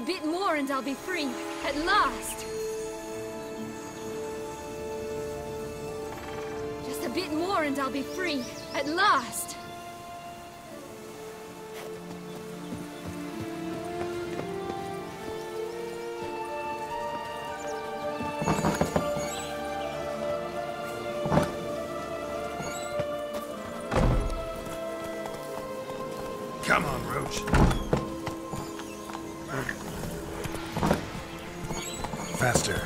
bit more and I'll be free. At last! Just a bit more and I'll be free. At last! Come on, Roach. Faster.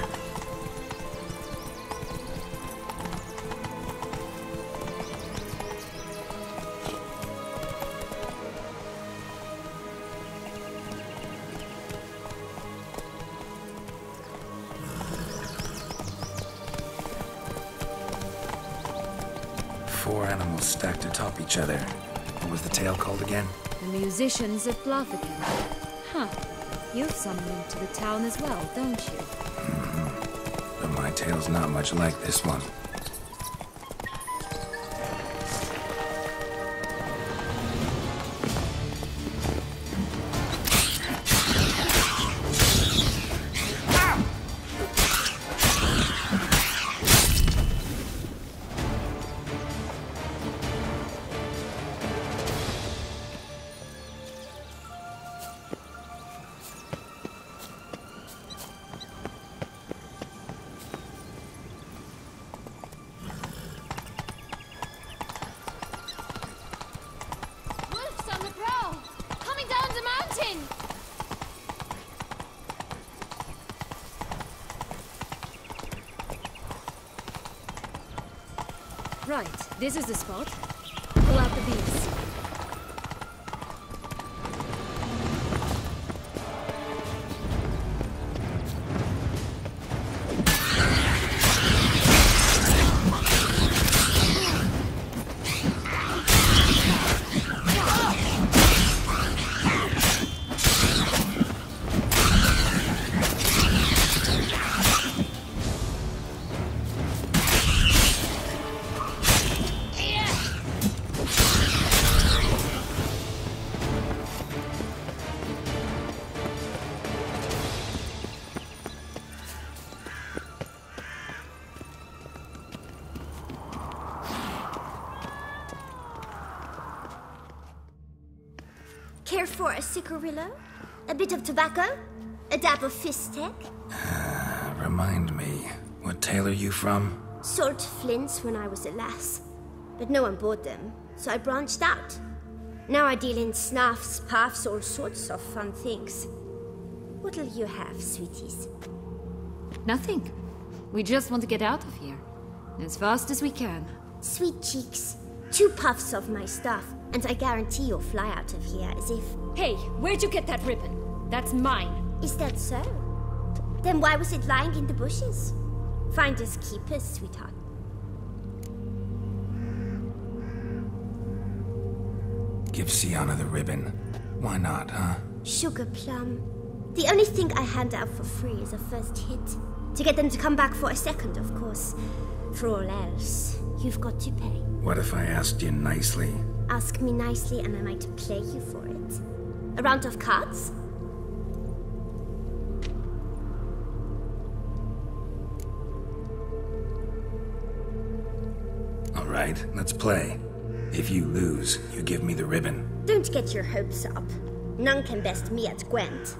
Four animals stacked atop each other. What was the tale called again? The musicians of Blarthacon. Huh. You've some link to the town as well, don't you? But my tale's not much like this one. Right, this is the spot. Pull out the beams. Care for a cigarillo? A bit of tobacco? A dab of fistek? Remind me, what tale are you from? Sold flints when I was a lass. But no one bought them, so I branched out. Now I deal in snuffs, puffs, all sorts of fun things. What'll you have, sweeties? Nothing. We just want to get out of here. As fast as we can. Sweet cheeks. 2 puffs of my stuff, and I guarantee you'll fly out of here as if... Hey, where'd you get that ribbon? That's mine. Is that so? Then why was it lying in the bushes? Finders keepers, sweetheart. Give Sienna the ribbon. Why not, huh? Sugar plum. The only thing I hand out for free is a first hit. To get them to come back for a second, of course. For all else, you've got to pay. What if I asked you nicely? Ask me nicely and I might play you for it. A round of cards? All right, let's play. If you lose, you give me the ribbon. Don't get your hopes up. None can best me at Gwent.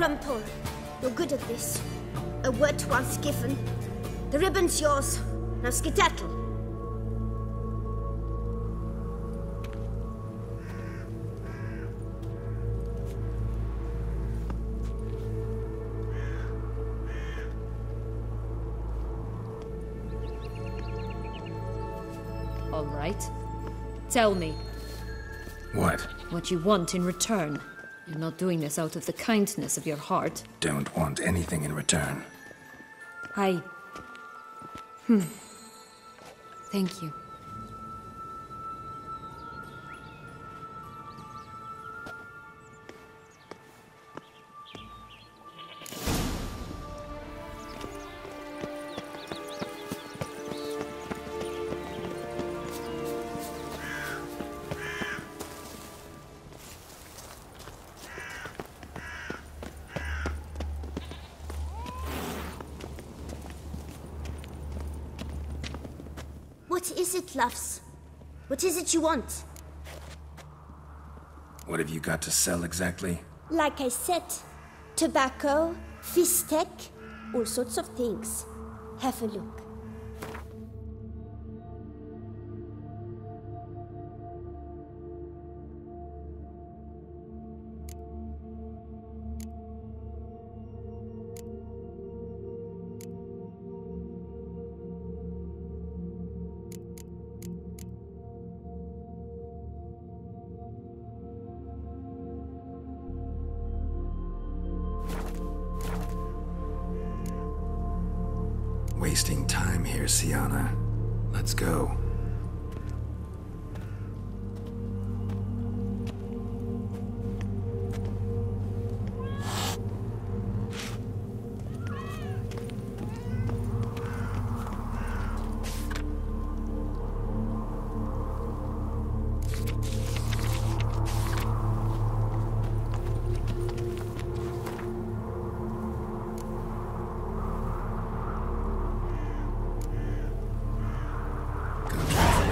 Rumpole, you're good at this. A word once given. The ribbon's yours. Now skedaddle. All right. Tell me. What? What you want in return. You're not doing this out of the kindness of your heart. Don't want anything in return. Thank you. What is it, loves? What is it you want? What have you got to sell exactly? Like I said, tobacco, fistek, all sorts of things. Have a look. Wasting time here, Siana. Let's go.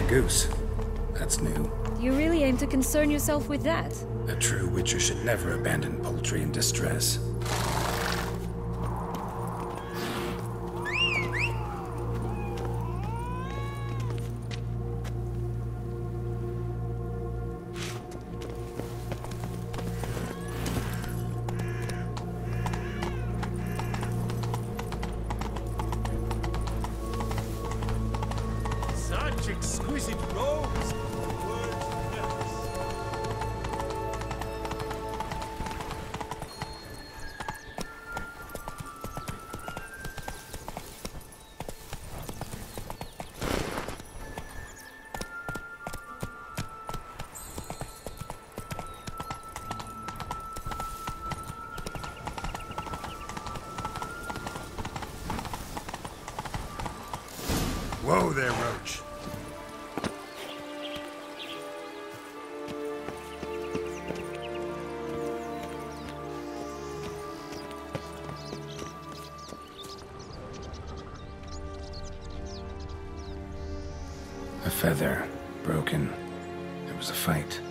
Goose. That's new. Do you really aim to concern yourself with that? A true Witcher should never abandon poultry in distress. Exquisite robes. Whoa there, Roach. A feather. Broken. There was a fight.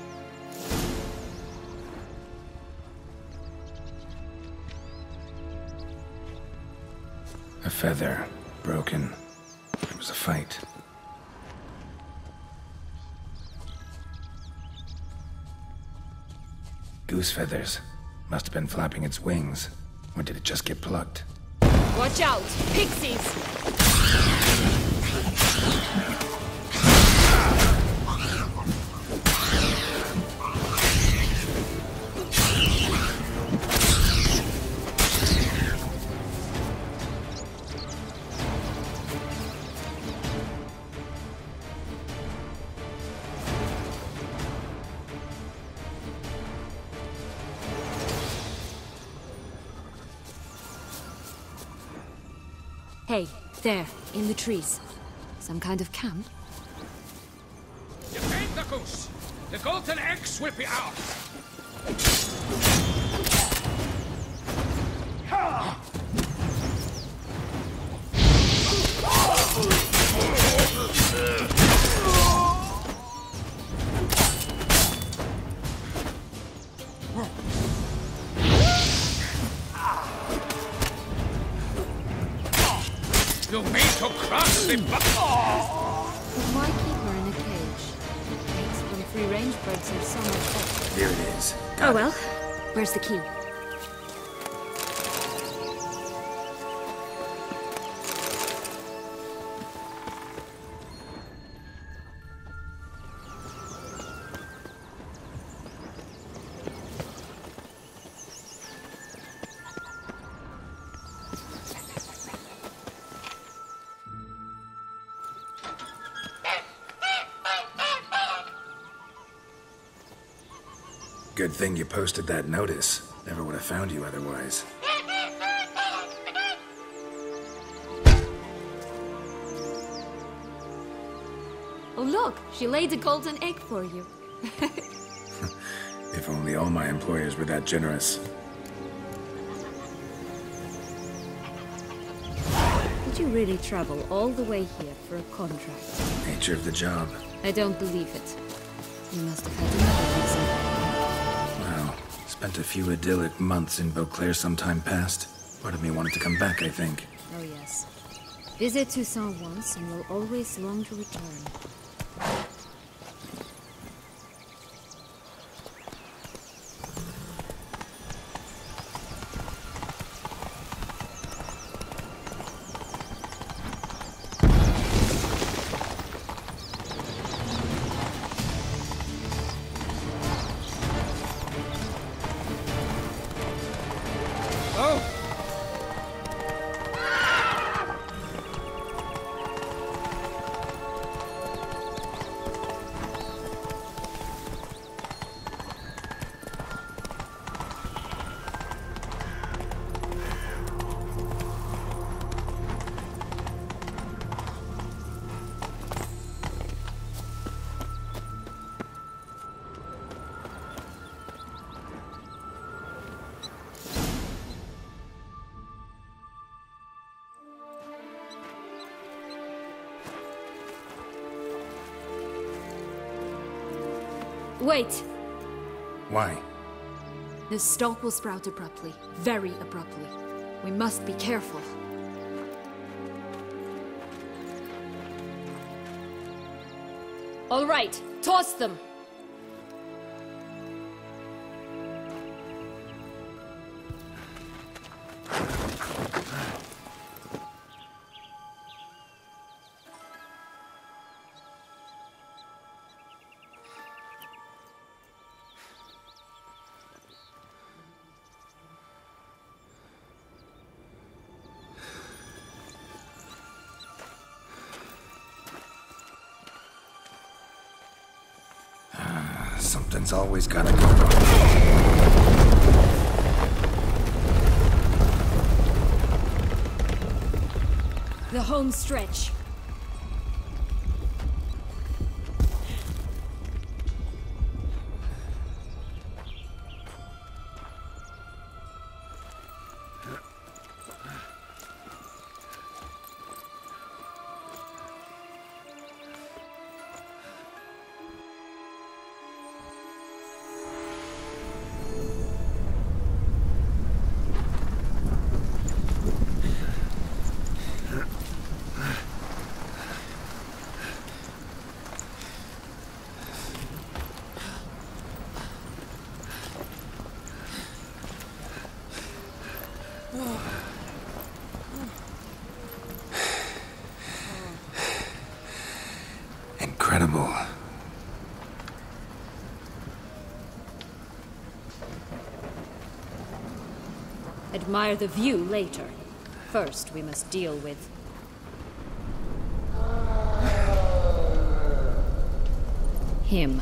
A feather. Broken. There was a fight. Goose feathers. Must have been flapping its wings. Or did it just get plucked? Watch out! Pixies! Hey, there, in the trees. Some kind of camp? Defend the goose! The golden eggs will be ours! You mean to cross the But why keep her in a cage? Makes them free-range birds are so much better. Here it is. Oh well. Where's the key? Good thing you posted that notice. Never would have found you otherwise. Oh look, she laid a golden egg for you. If only all my employers were that generous. Did you really travel all the way here for a contract? Nature of the job. I don't believe it. You must have had another reason. Well, spent a few idyllic months in Beauclair some time past. Part of me wanted to come back, I think. Oh yes. Visit Toussaint once and will always long to return. Wait! Why? The stalk will sprout abruptly. Very abruptly. We must be careful. All right, toss them! Something's always gotta go wrong. The home stretch. Incredible. Admire the view later. First, we must deal with... him.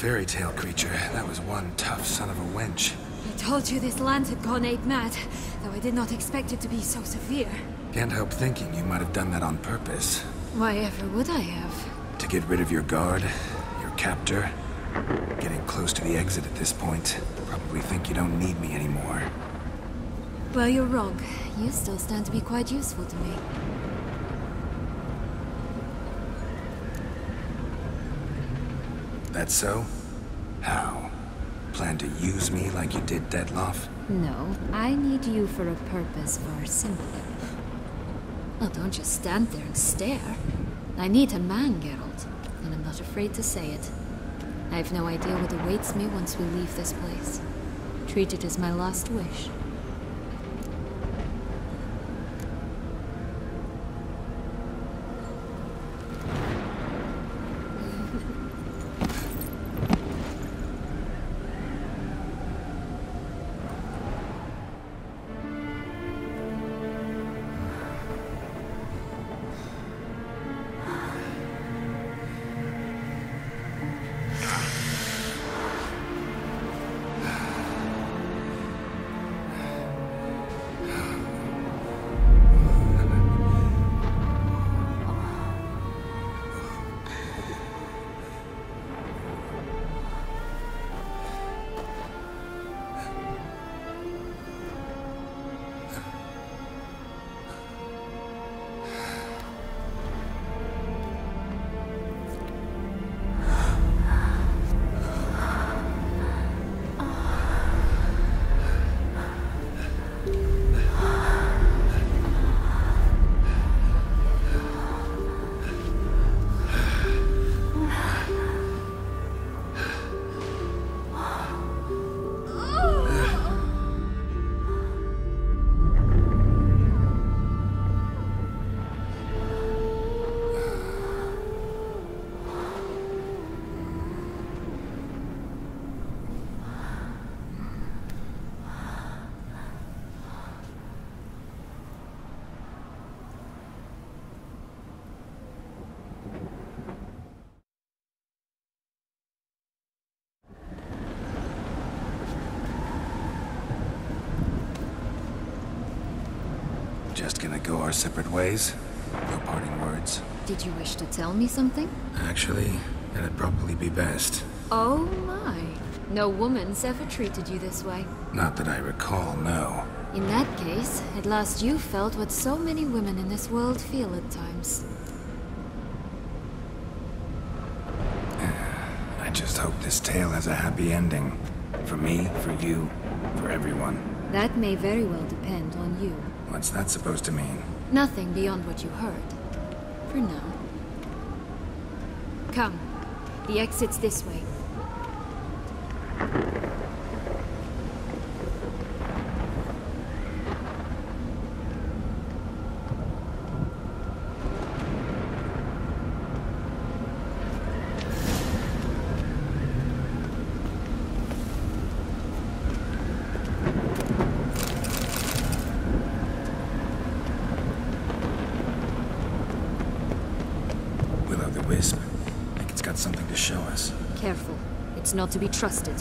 fairy tale creature. That was one tough son of a wench. I told you this land had gone ape mad, though I did not expect it to be so severe. Can't help thinking you might have done that on purpose. Why ever would I have? To get rid of your guard, your captor. Getting close to the exit at this point. Probably think you don't need me anymore. Well, you're wrong. You still stand to be quite useful to me. That so? How? Plan to use me like you did Detloff? No, I need you for a purpose far simpler. Well, don't just stand there and stare. I need a man, Geralt, and I'm not afraid to say it. I have no idea what awaits me once we leave this place. Treat it as my last wish. Just gonna go our separate ways? No parting words? Did you wish to tell me something? Actually, that'd probably be best. Oh my. No woman's ever treated you this way. Not that I recall, no. In that case, at last you felt what so many women in this world feel at times. I just hope this tale has a happy ending. For me, for you, for everyone. That may very well depend on you. What's that supposed to mean? Nothing beyond what you heard. For now. Come. The exit's this way. Will-o'-the-wisp. I think it's got something to show us. Careful. It's not to be trusted.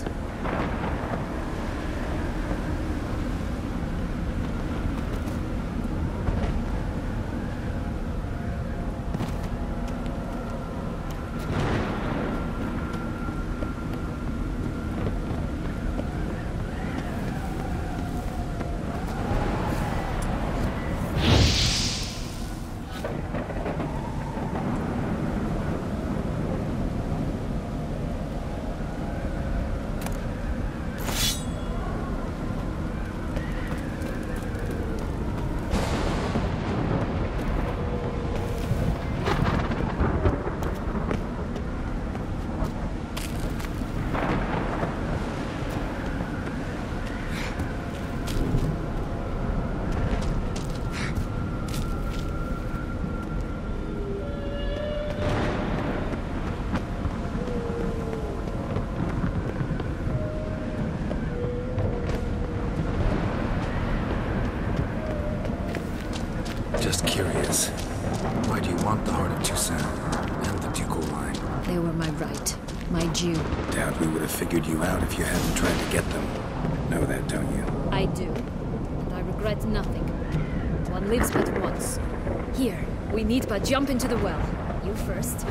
Just curious. Why do you want the Heart of Toussaint and the ducal line? They were my right. my due. Doubt we would have figured you out if you hadn't tried to get them. Know that, don't you? I do. And I regret nothing. One lives but once. Here, we need but jump into the well. You first.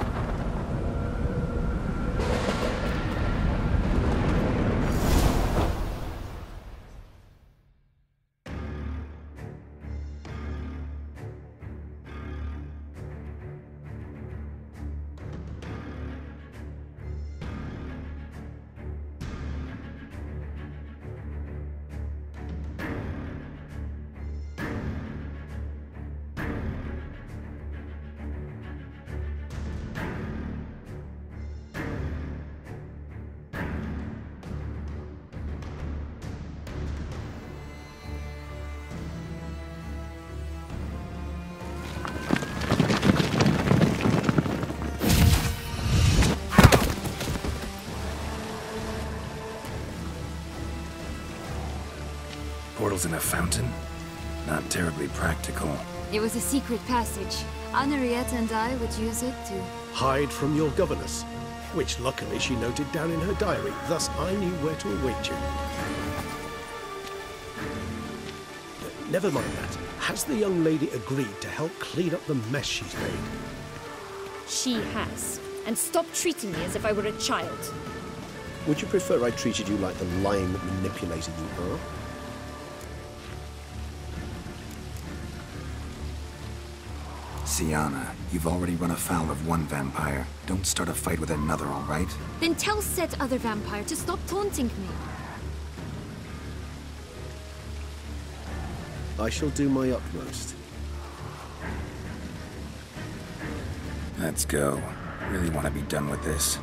Portals in a fountain? Not terribly practical. It was a secret passage. Henriette and I would use it to... Hide from your governess, which luckily she noted down in her diary, thus I knew where to await you. Never mind that. Has the young lady agreed to help clean up the mess she's made? She has. And stop treating me as if I were a child. Would you prefer I treated you like the lion that manipulated you are? Syanna, you've already run afoul of one vampire. Don't start a fight with another, all right? Then tell said other vampire to stop taunting me. I shall do my utmost. Let's go. Really want to be done with this.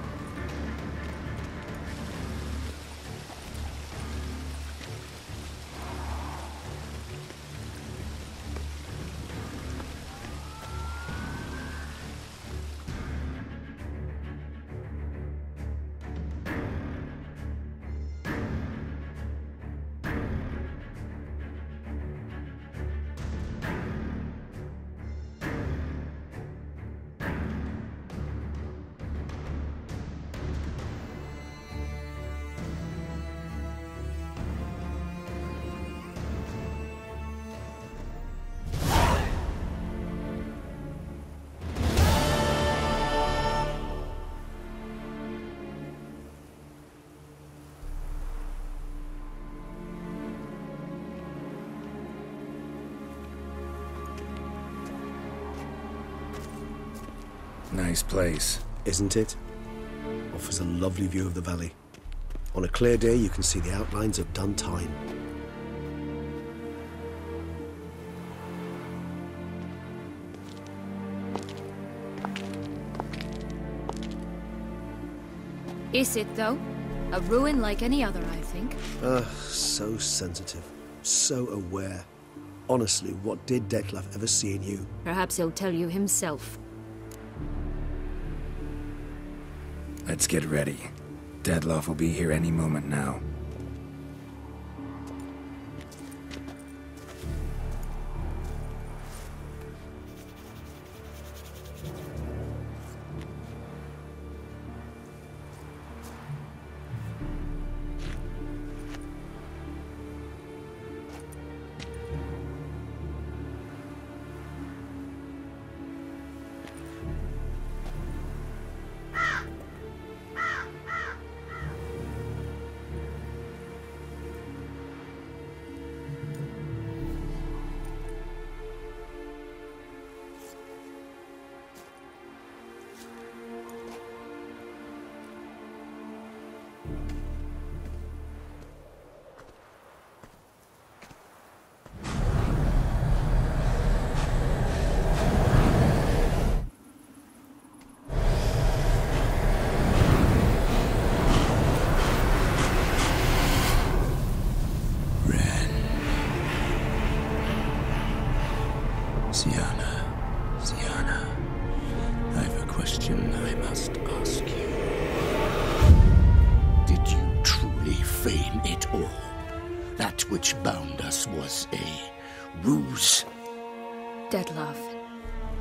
Nice place. Isn't it? Offers a lovely view of the valley. On a clear day, you can see the outlines of Dun Tine. Is it, though? A ruin like any other, I think. So sensitive. So aware. Honestly, what did Dettlaff ever see in you? Perhaps he'll tell you himself. Let's get ready. Dettlaff will be here any moment now. Syanna, I've a question I must ask you. Did you truly feign it all? That which bound us was a ruse? Dettlaff,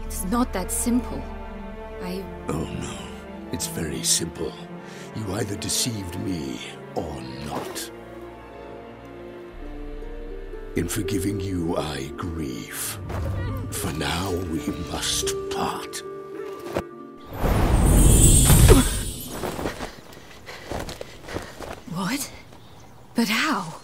it's not that simple. Oh no, it's very simple. You either deceived me or not. In forgiving you, I grieve. For now, we must part. What? But how?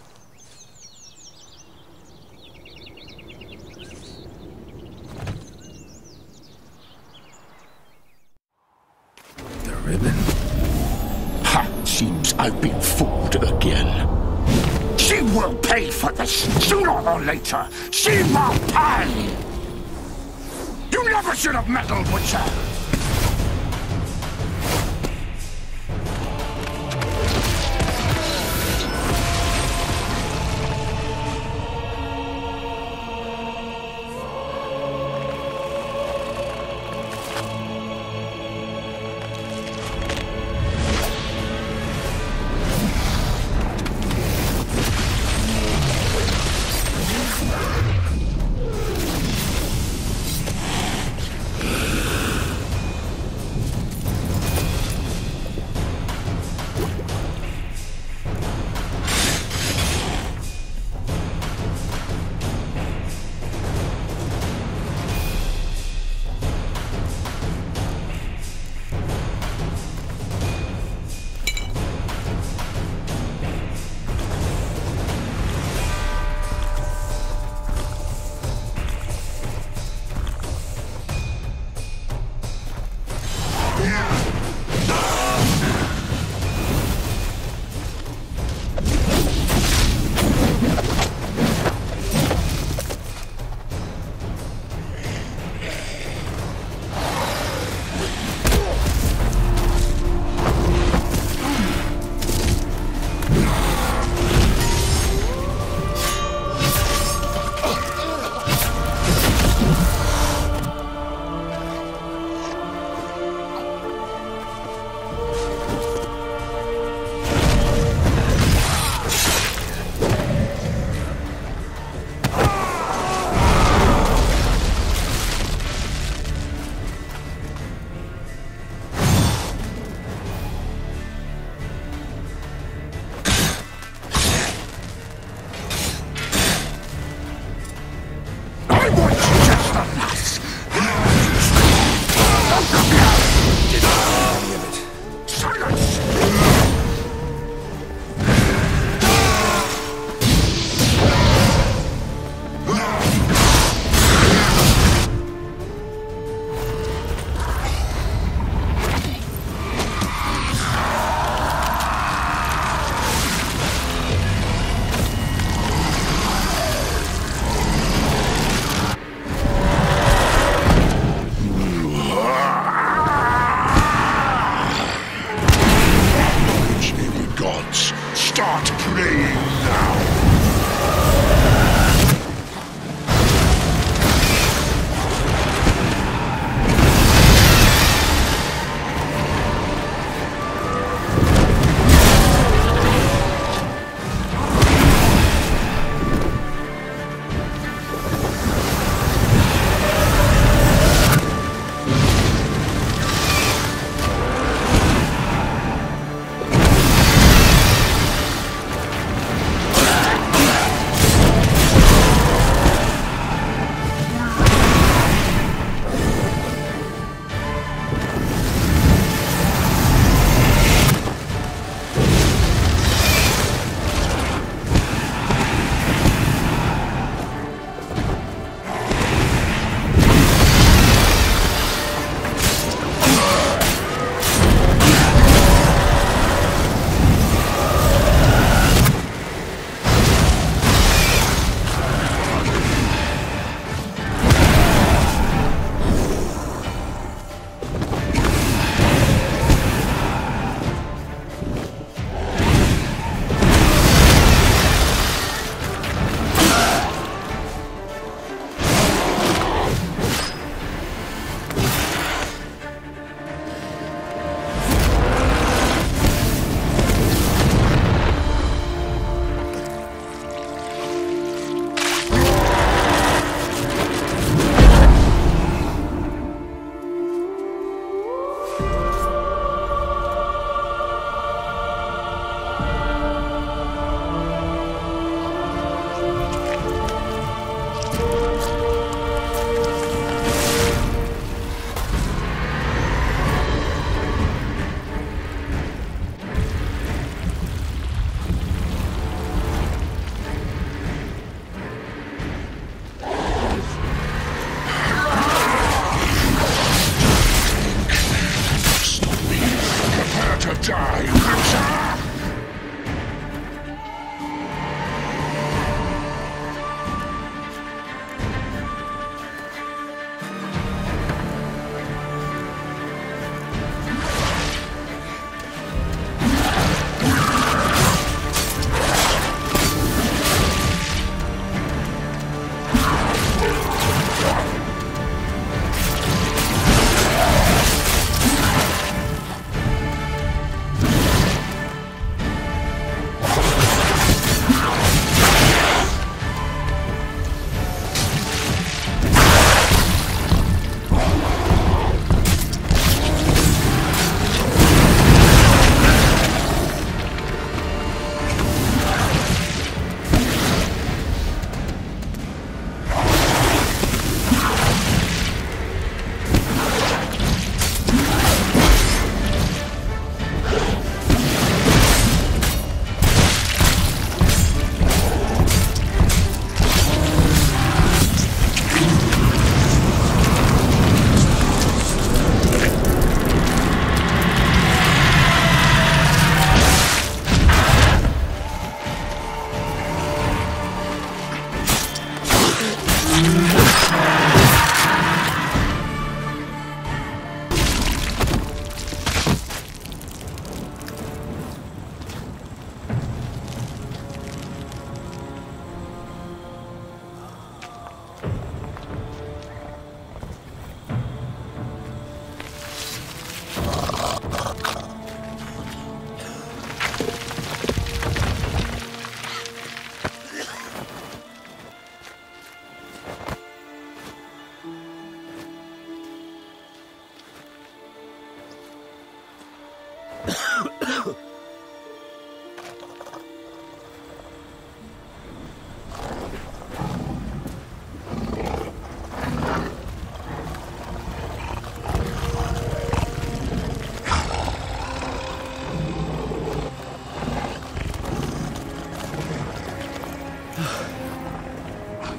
The ribbon? Ha! Seems I've been fooled again. She will pay for this, sooner or later. She will pay! You never should have meddled with her!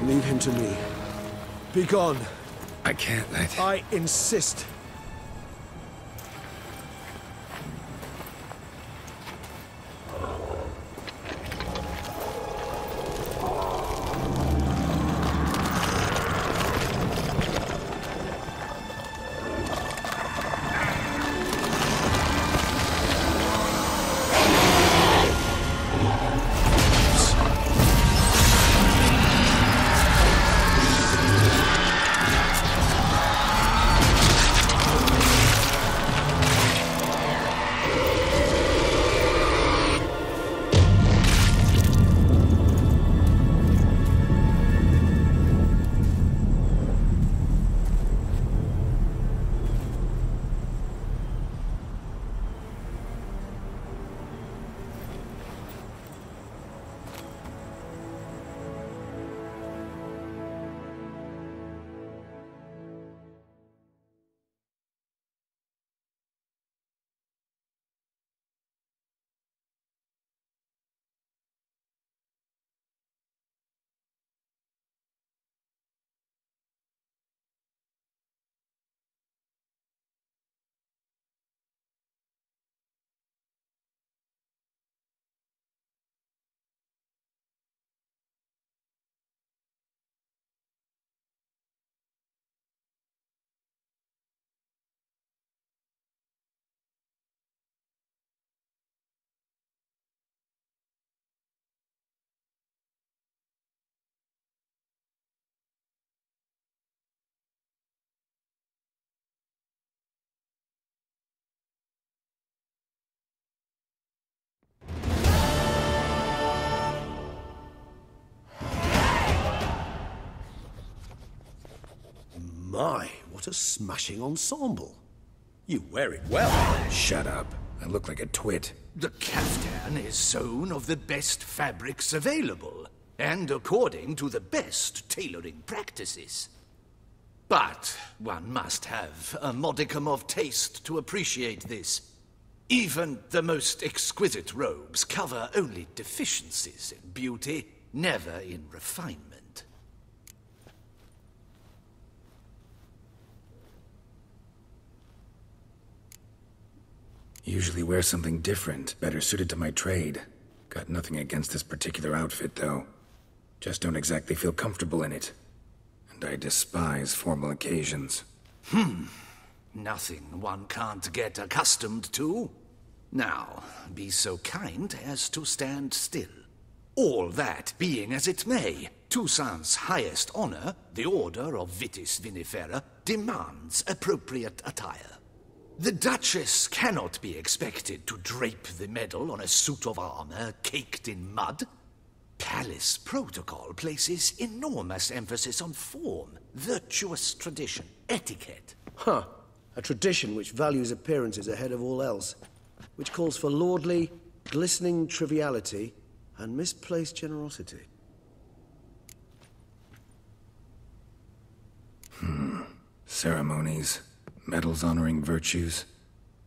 Leave him to me. Be gone. I can't let... I insist. My, what a smashing ensemble. You wear it well. Shut up. I look like a twit. The caftan is sewn of the best fabrics available, and according to the best tailoring practices. But one must have a modicum of taste to appreciate this. Even the most exquisite robes cover only deficiencies in beauty, never in refinement. Usually wear something different, better suited to my trade. Got nothing against this particular outfit, though. Just don't exactly feel comfortable in it. And I despise formal occasions. Nothing one can't get accustomed to. Now, be so kind as to stand still. All that being as it may, Toussaint's highest honor, the Order of Vitis Vinifera, demands appropriate attire. The Duchess cannot be expected to drape the medal on a suit of armor caked in mud. Palace protocol places enormous emphasis on form, virtuous tradition, etiquette. Huh. A tradition which values appearances ahead of all else. Which calls for lordly, glistening triviality and misplaced generosity. Ceremonies, medals honoring virtues,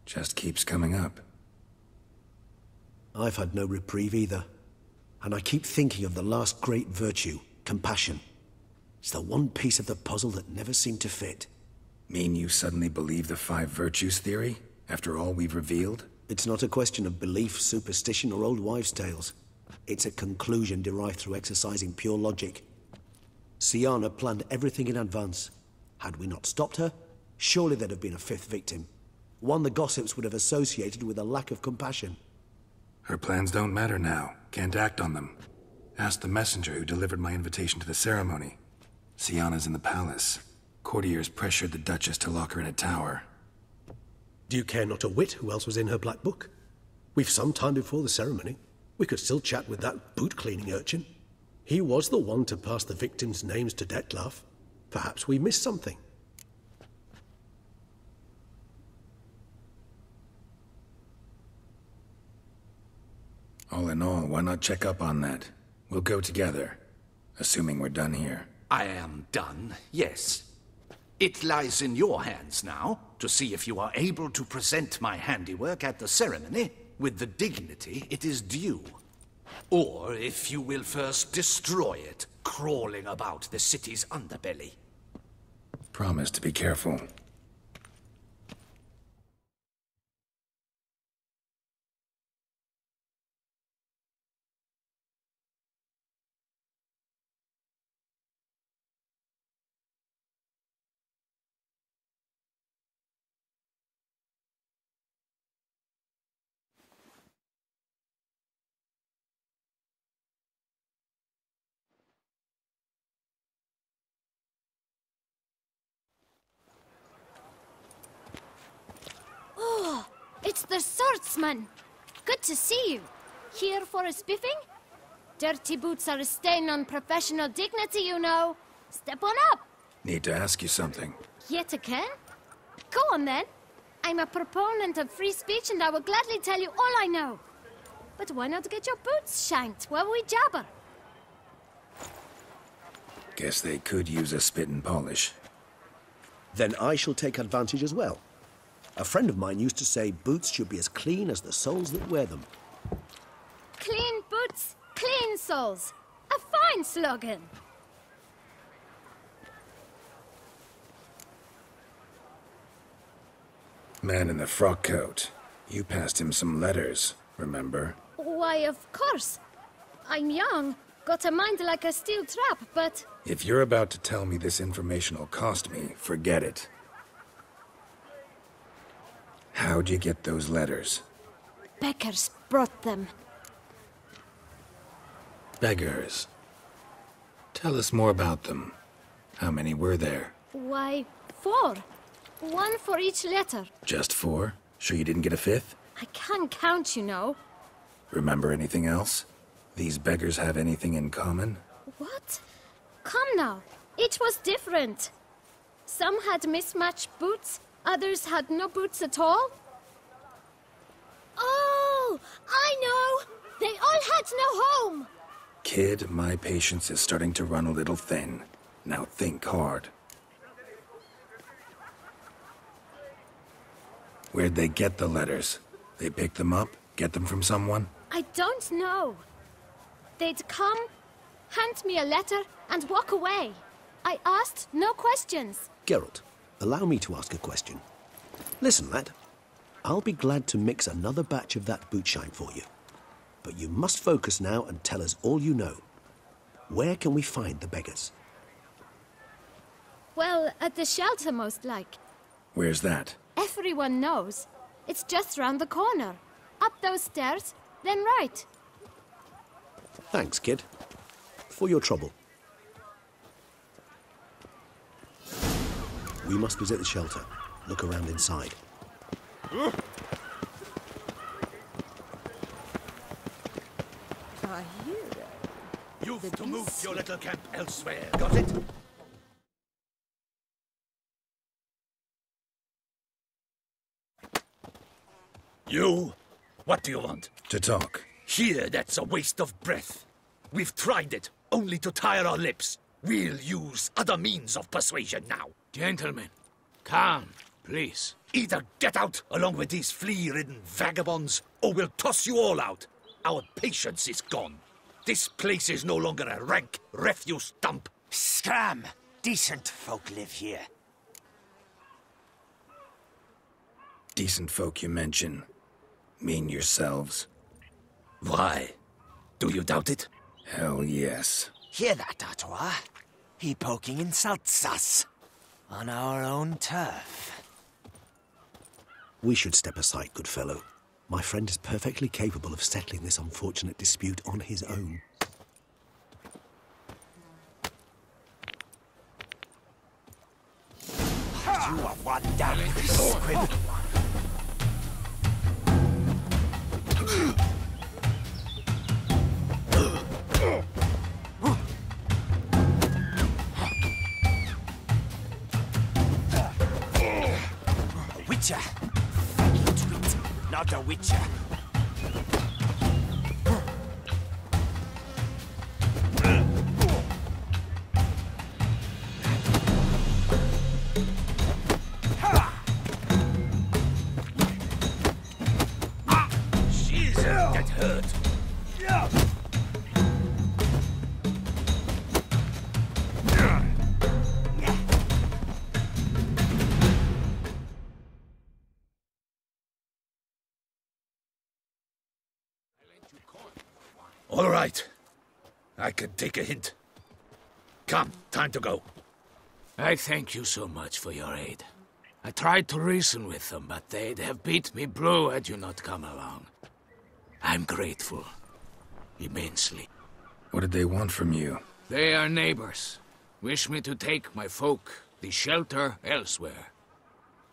just keeps coming up. I've had no reprieve either. And I keep thinking of the last great virtue, compassion. It's the one piece of the puzzle that never seemed to fit. Mean you suddenly believe the 5 virtues theory, after all we've revealed? It's not a question of belief, superstition, or old wives' tales. It's a conclusion derived through exercising pure logic. Syanna planned everything in advance. Had we not stopped her, surely there'd have been a 5th victim. One the gossips would have associated with a lack of compassion. Her plans don't matter now. Can't act on them. Ask the messenger who delivered my invitation to the ceremony. Syanna's in the palace. Courtiers pressured the Duchess to lock her in a tower. Do you care not a whit who else was in her black book? We've some time before the ceremony. We could still chat with that boot-cleaning urchin. He was the one to pass the victims' names to Dettlaff. Perhaps we missed something. and all, why not check up on that? We'll go together, assuming we're done here. I am done, yes. It lies in your hands now to see if you are able to present my handiwork at the ceremony with the dignity it is due. Or if you will first destroy it, crawling about the city's underbelly. Promise to be careful. It's the swordsman! Good to see you. Here for a spiffing? Dirty boots are a stain on professional dignity, you know. Step on up. Need to ask you something. Yet again? Go on then. I'm a proponent of free speech and I will gladly tell you all I know. But why not get your boots shanked while we jabber? Guess they could use a spit and polish. Then I shall take advantage as well. A friend of mine used to say boots should be as clean as the soles that wear them. Clean boots, clean soles. A fine slogan. Man in the frock coat. You passed him some letters, remember? Why, of course. I'm young, got a mind like a steel trap, but... If you're about to tell me this information will cost me, forget it. How'd you get those letters? Beggars brought them. Beggars. Tell us more about them. How many were there? Why, 4. 1 for each letter. Just 4? Sure you didn't get a 5th? I can't count, you know. Remember anything else? These beggars have anything in common? What? Come now. Each was different. Some had mismatched boots, others had no boots at all. Oh, I know! They all had no home! Kid, my patience is starting to run a little thin. Now think hard. Where'd they get the letters? They pick them up? Get them from someone? I don't know. They'd come, hand me a letter, and walk away. I asked no questions. Geralt, allow me to ask a question. Listen, lad. I'll be glad to mix another batch of that bootshine for you. But you must focus now and tell us all you know. Where can we find the beggars? Well, at the shelter, most like. Where's that? Everyone knows. It's just round the corner. Up those stairs, then right. Thanks, kid. For your trouble. We must visit the shelter. Look around inside. You've to move your little camp elsewhere, got it? You? What do you want? To talk. Here, that's a waste of breath. We've tried it, only to tire our lips. We'll use other means of persuasion now. Gentlemen, calm, please. Either get out along with these flea-ridden vagabonds, or we'll toss you all out. Our patience is gone. This place is no longer a rank refuse dump. Scram! Decent folk live here. Decent folk you mention. Mean yourselves. Why? Do you doubt it? Hell yes. Hear that, Artois? He poking insults us. On our own turf. We should step aside, good fellow. My friend is perfectly capable of settling this unfortunate dispute on his own. You are one damn squib. A witcher. Fucking twit. Not a witcher. All right. I can take a hint. Come, time to go. I thank you so much for your aid. I tried to reason with them, but they'd have beat me blue had you not come along. I'm grateful. Immensely. What did they want from you? They are neighbors. Wish me to take my folk, the shelter, elsewhere.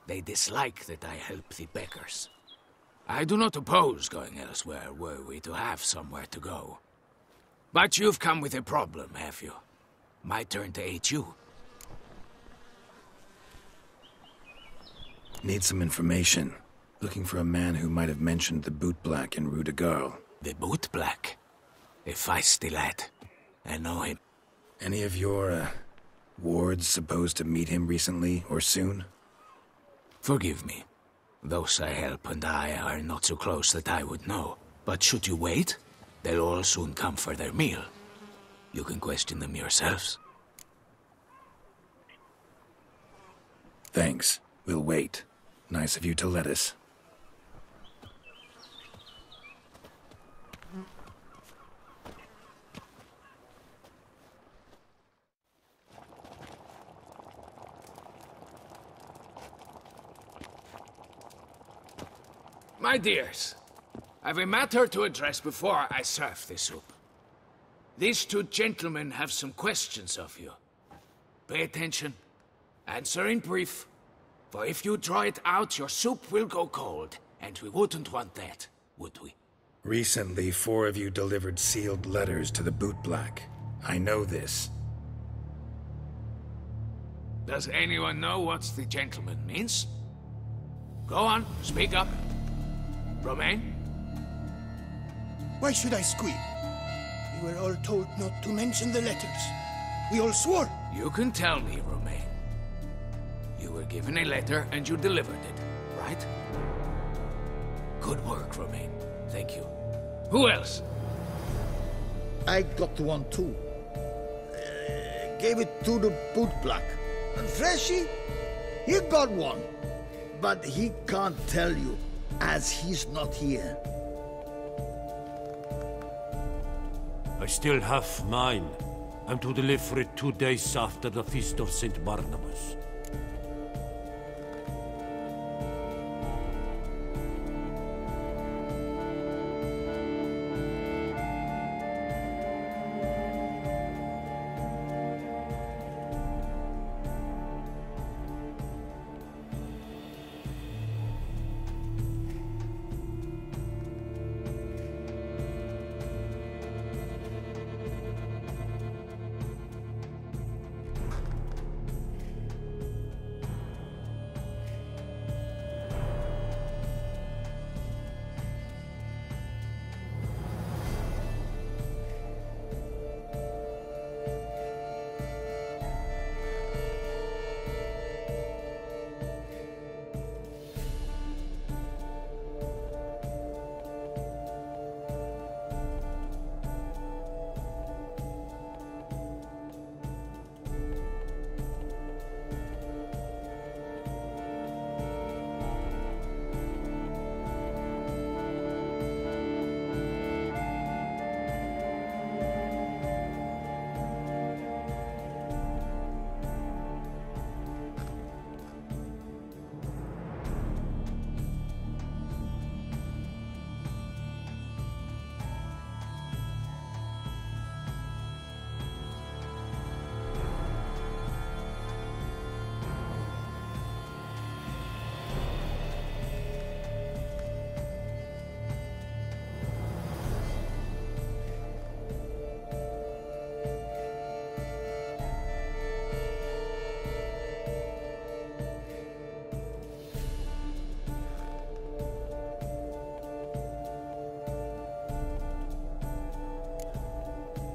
They dislike that I help the beggars. I do not oppose going elsewhere, were we to have somewhere to go. But you've come with a problem, have you? My turn to aid you. Need some information. Looking for a man who might have mentioned the Boot Black in Rue de Garl. The Boot Black? A feisty lad. I know him. Any of your, wards supposed to meet him recently or soon? Forgive me. Those I help and I are not so close that I would know. But should you wait, they'll all soon come for their meal. You can question them yourselves. Thanks. We'll wait. Nice of you to let us. My dears, I've a matter to address before I serve the soup. These two gentlemen have some questions of you. Pay attention. Answer in brief. For if you draw it out, your soup will go cold. And we wouldn't want that, would we? Recently, 4 of you delivered sealed letters to the Boot Black. I know this. Does anyone know what the gentleman means? Go on, speak up. Romain? Why should I squeal? We were all told not to mention the letters. We all swore. You can tell me, Romain. You were given a letter and you delivered it, right? Good work, Romain. Thank you. Who else? I got one too. Gave it to the Boot Black. And Freshy, he got one. But he can't tell you, as he's not here. I still have mine. I'm to deliver it 2 days after the Feast of St. Barnabas.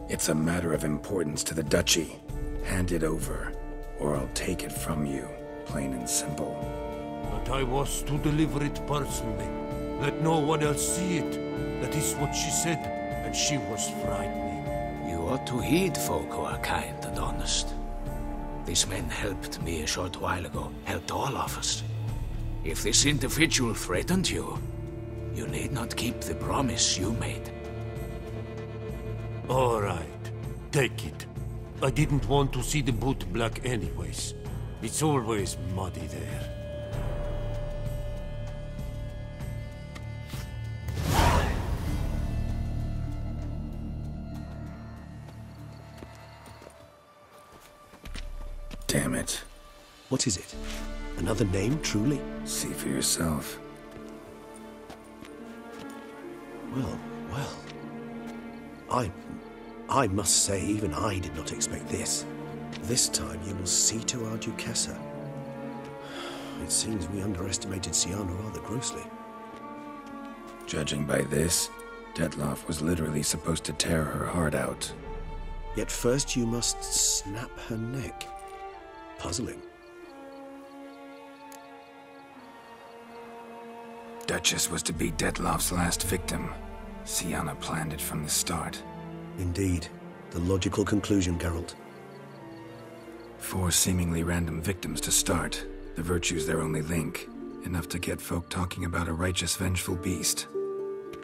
It's a matter of importance to the Duchy. Hand it over, or I'll take it from you, plain and simple. But I was to deliver it personally. Let no one else see it. That is what she said, and she was frightening. You ought to heed folk who are kind and honest. These men helped me a short while ago, helped all of us. If this individual threatened you, you need not keep the promise you made. All right. Take it. I didn't want to see the boot black anyways. It's always muddy there. Damn it. What is it? Another name, truly? See for yourself. Well, well. I must say, even I did not expect this. This time you will see to our Duquesa. It seems we underestimated Syanna rather grossly. Judging by this, Detloff was literally supposed to tear her heart out. Yet first you must snap her neck. Puzzling. Duchess was to be Detloff's last victim. Syanna planned it from the start. Indeed. The logical conclusion, Geralt. 4 seemingly random victims to start. The virtue's their only link. Enough to get folk talking about a righteous, vengeful beast.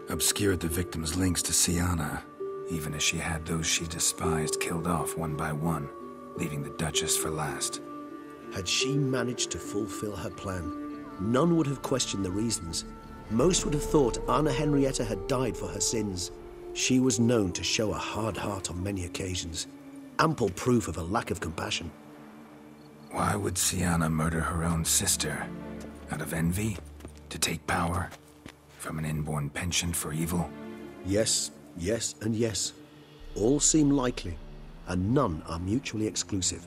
Obscured the victims' links to Syanna, even as she had those she despised killed off one by one, leaving the Duchess for last. Had she managed to fulfill her plan, none would have questioned the reasons. Most would have thought Anna Henrietta had died for her sins. She was known to show a hard heart on many occasions. Ample proof of a lack of compassion. Why would Syanna murder her own sister? Out of envy? To take power? From an inborn penchant for evil? Yes, yes, and yes. All seem likely, and none are mutually exclusive.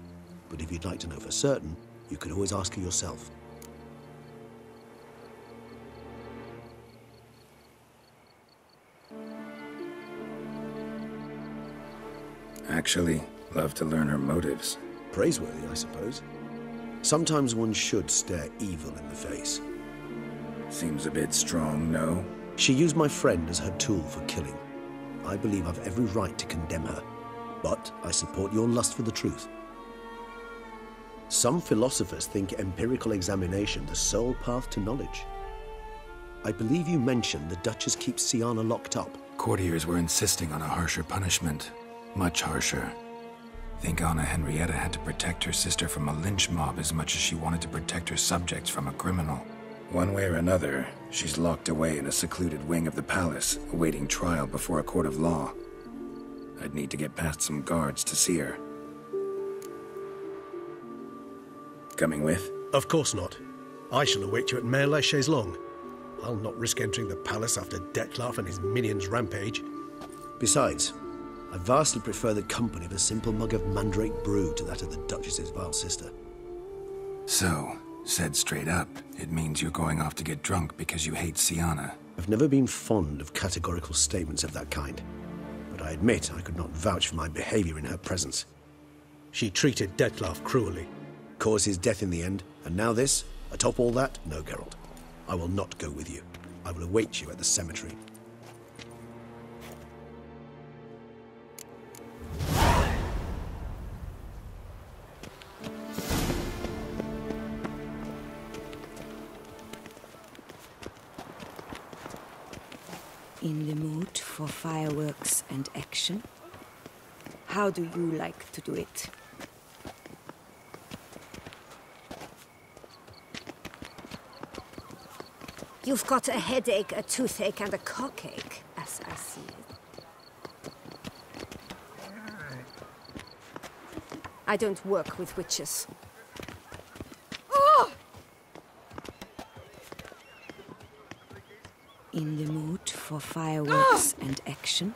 But if you'd like to know for certain, you could always ask her yourself. Actually, love to learn her motives. Praiseworthy, I suppose. Sometimes one should stare evil in the face. Seems a bit strong, no? She used my friend as her tool for killing. I believe I've every right to condemn her, but I support your lust for the truth. Some philosophers think empirical examination the sole path to knowledge. I believe you mentioned the Duchess keeps Syanna locked up. Courtiers were insisting on a harsher punishment. Much harsher. Think Anna Henrietta had to protect her sister from a lynch mob as much as she wanted to protect her subjects from a criminal. One way or another, she's locked away in a secluded wing of the palace, awaiting trial before a court of law. I'd need to get past some guards to see her. Coming with? Of course not. I shall await you at Mare la Chaise-Longue. I'll not risk entering the palace after Detloff and his minions rampage. Besides, I vastly prefer the company of a simple mug of mandrake brew to that of the Duchess's vile sister. So, said straight up, it means you're going off to get drunk because you hate Syanna. I've never been fond of categorical statements of that kind, but I admit I could not vouch for my behavior in her presence. She treated Detloff cruelly, caused his death in the end, and now this? Atop all that? No, Geralt. I will not go with you. I will await you at the cemetery. In the mood for fireworks and action? How do you like to do it? You've got a headache, a toothache, and a cockache, as I see it. I don't work with witches. In the mood for fireworks and action?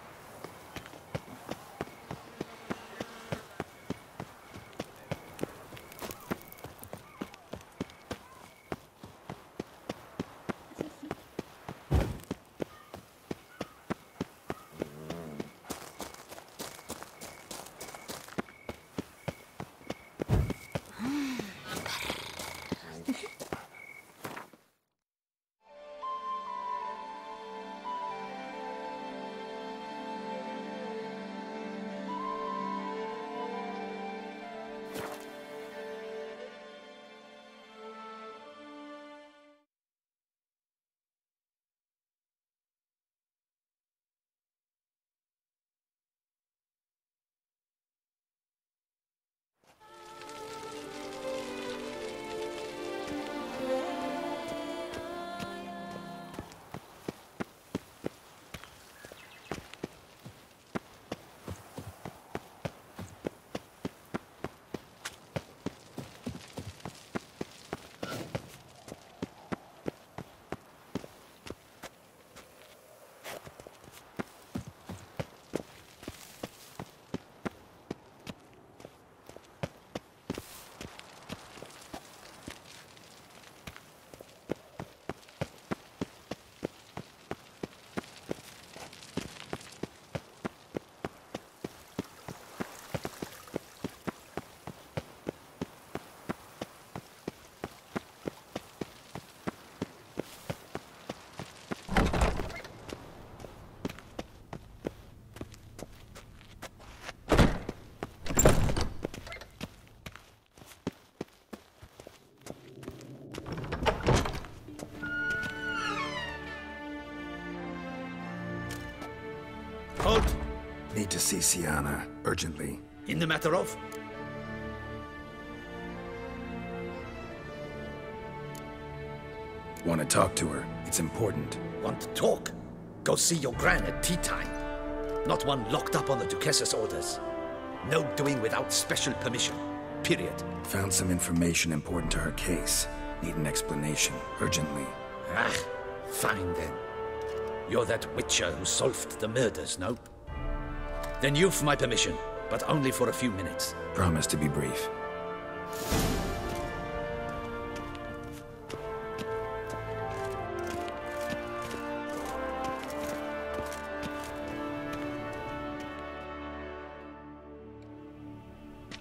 Need to see Siana, urgently. In the matter of? Want to talk to her. It's important. Want to talk? Go see your gran at tea time. Not one locked up on the Duquesse's orders. No doing without special permission. Period. Found some information important to her case. Need an explanation, urgently. Ah, fine then. You're that witcher who solved the murders, no? Then you've my permission, but only for a few minutes. Promise to be brief.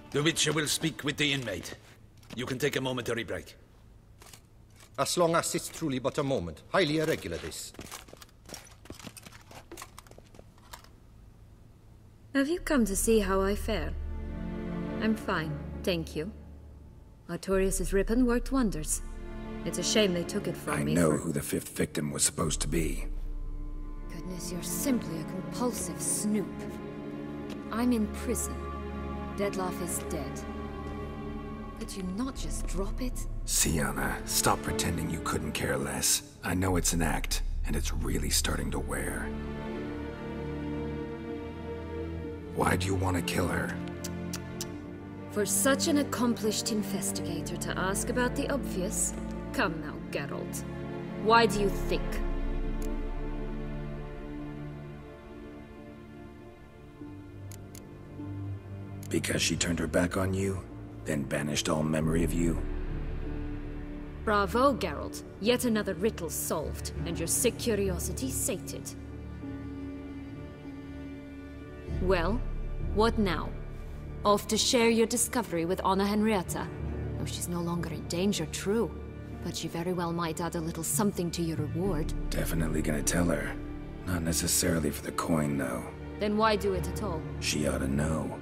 The Witcher will speak with the inmate. You can take a momentary break. As long as it's truly but a moment. Highly irregular, this. Have you come to see how I fare? I'm fine, thank you. Artorius' ribbon worked wonders. It's a shame they took it from me. I know who the 5th victim was supposed to be. Goodness, you're simply a compulsive snoop. I'm in prison. Dettlaff is dead. Could you not just drop it? Siana, stop pretending you couldn't care less. I know it's an act, and it's really starting to wear. Why do you want to kill her? For such an accomplished investigator to ask about the obvious? Come now, Geralt. Why do you think? Because she turned her back on you, then banished all memory of you? Bravo, Geralt. Yet another riddle solved, and your sick curiosity sated. Well, what now? Off to share your discovery with Anna Henrietta? Oh, she's no longer in danger, true. But she very well might add a little something to your reward. Definitely gonna tell her. Not necessarily for the coin, though. Then why do it at all? She ought to know.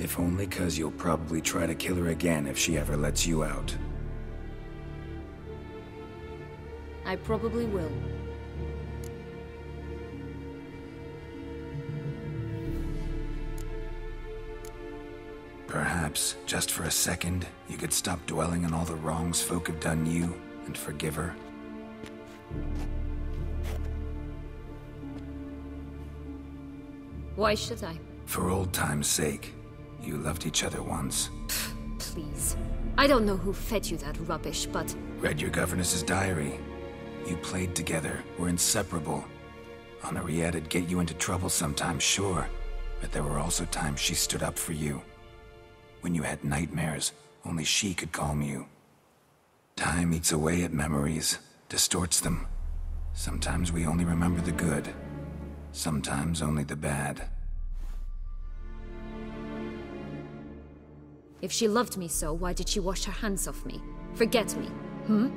If only 'cause you'll probably try to kill her again if she ever lets you out. I probably will. Perhaps, just for a second, you could stop dwelling on all the wrongs folk have done you and forgive her. Why should I? For old time's sake. You loved each other once. Please. I don't know who fed you that rubbish, but... Read your governess's diary. You played together, were inseparable. Henriette'd get you into trouble sometimes, sure. But there were also times she stood up for you. When you had nightmares, only she could calm you. Time eats away at memories, distorts them. Sometimes we only remember the good. Sometimes only the bad. If she loved me so, why did she wash her hands off me? Forget me, hmm?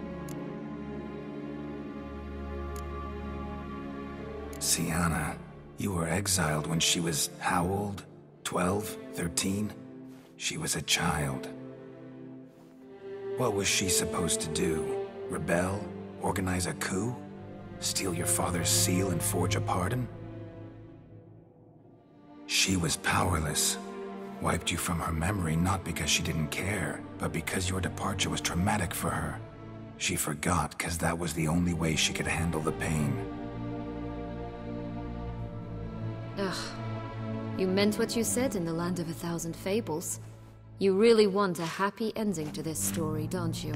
Siana, you were exiled when she was how old? 12? 13? She was a child. What was she supposed to do? Rebel? Organize a coup? Steal your father's seal and forge a pardon? She was powerless. Wiped you from her memory not because she didn't care, but because your departure was traumatic for her. She forgot because that was the only way she could handle the pain. Ugh. You meant what you said in the Land of a Thousand Fables. You really want a happy ending to this story, don't you?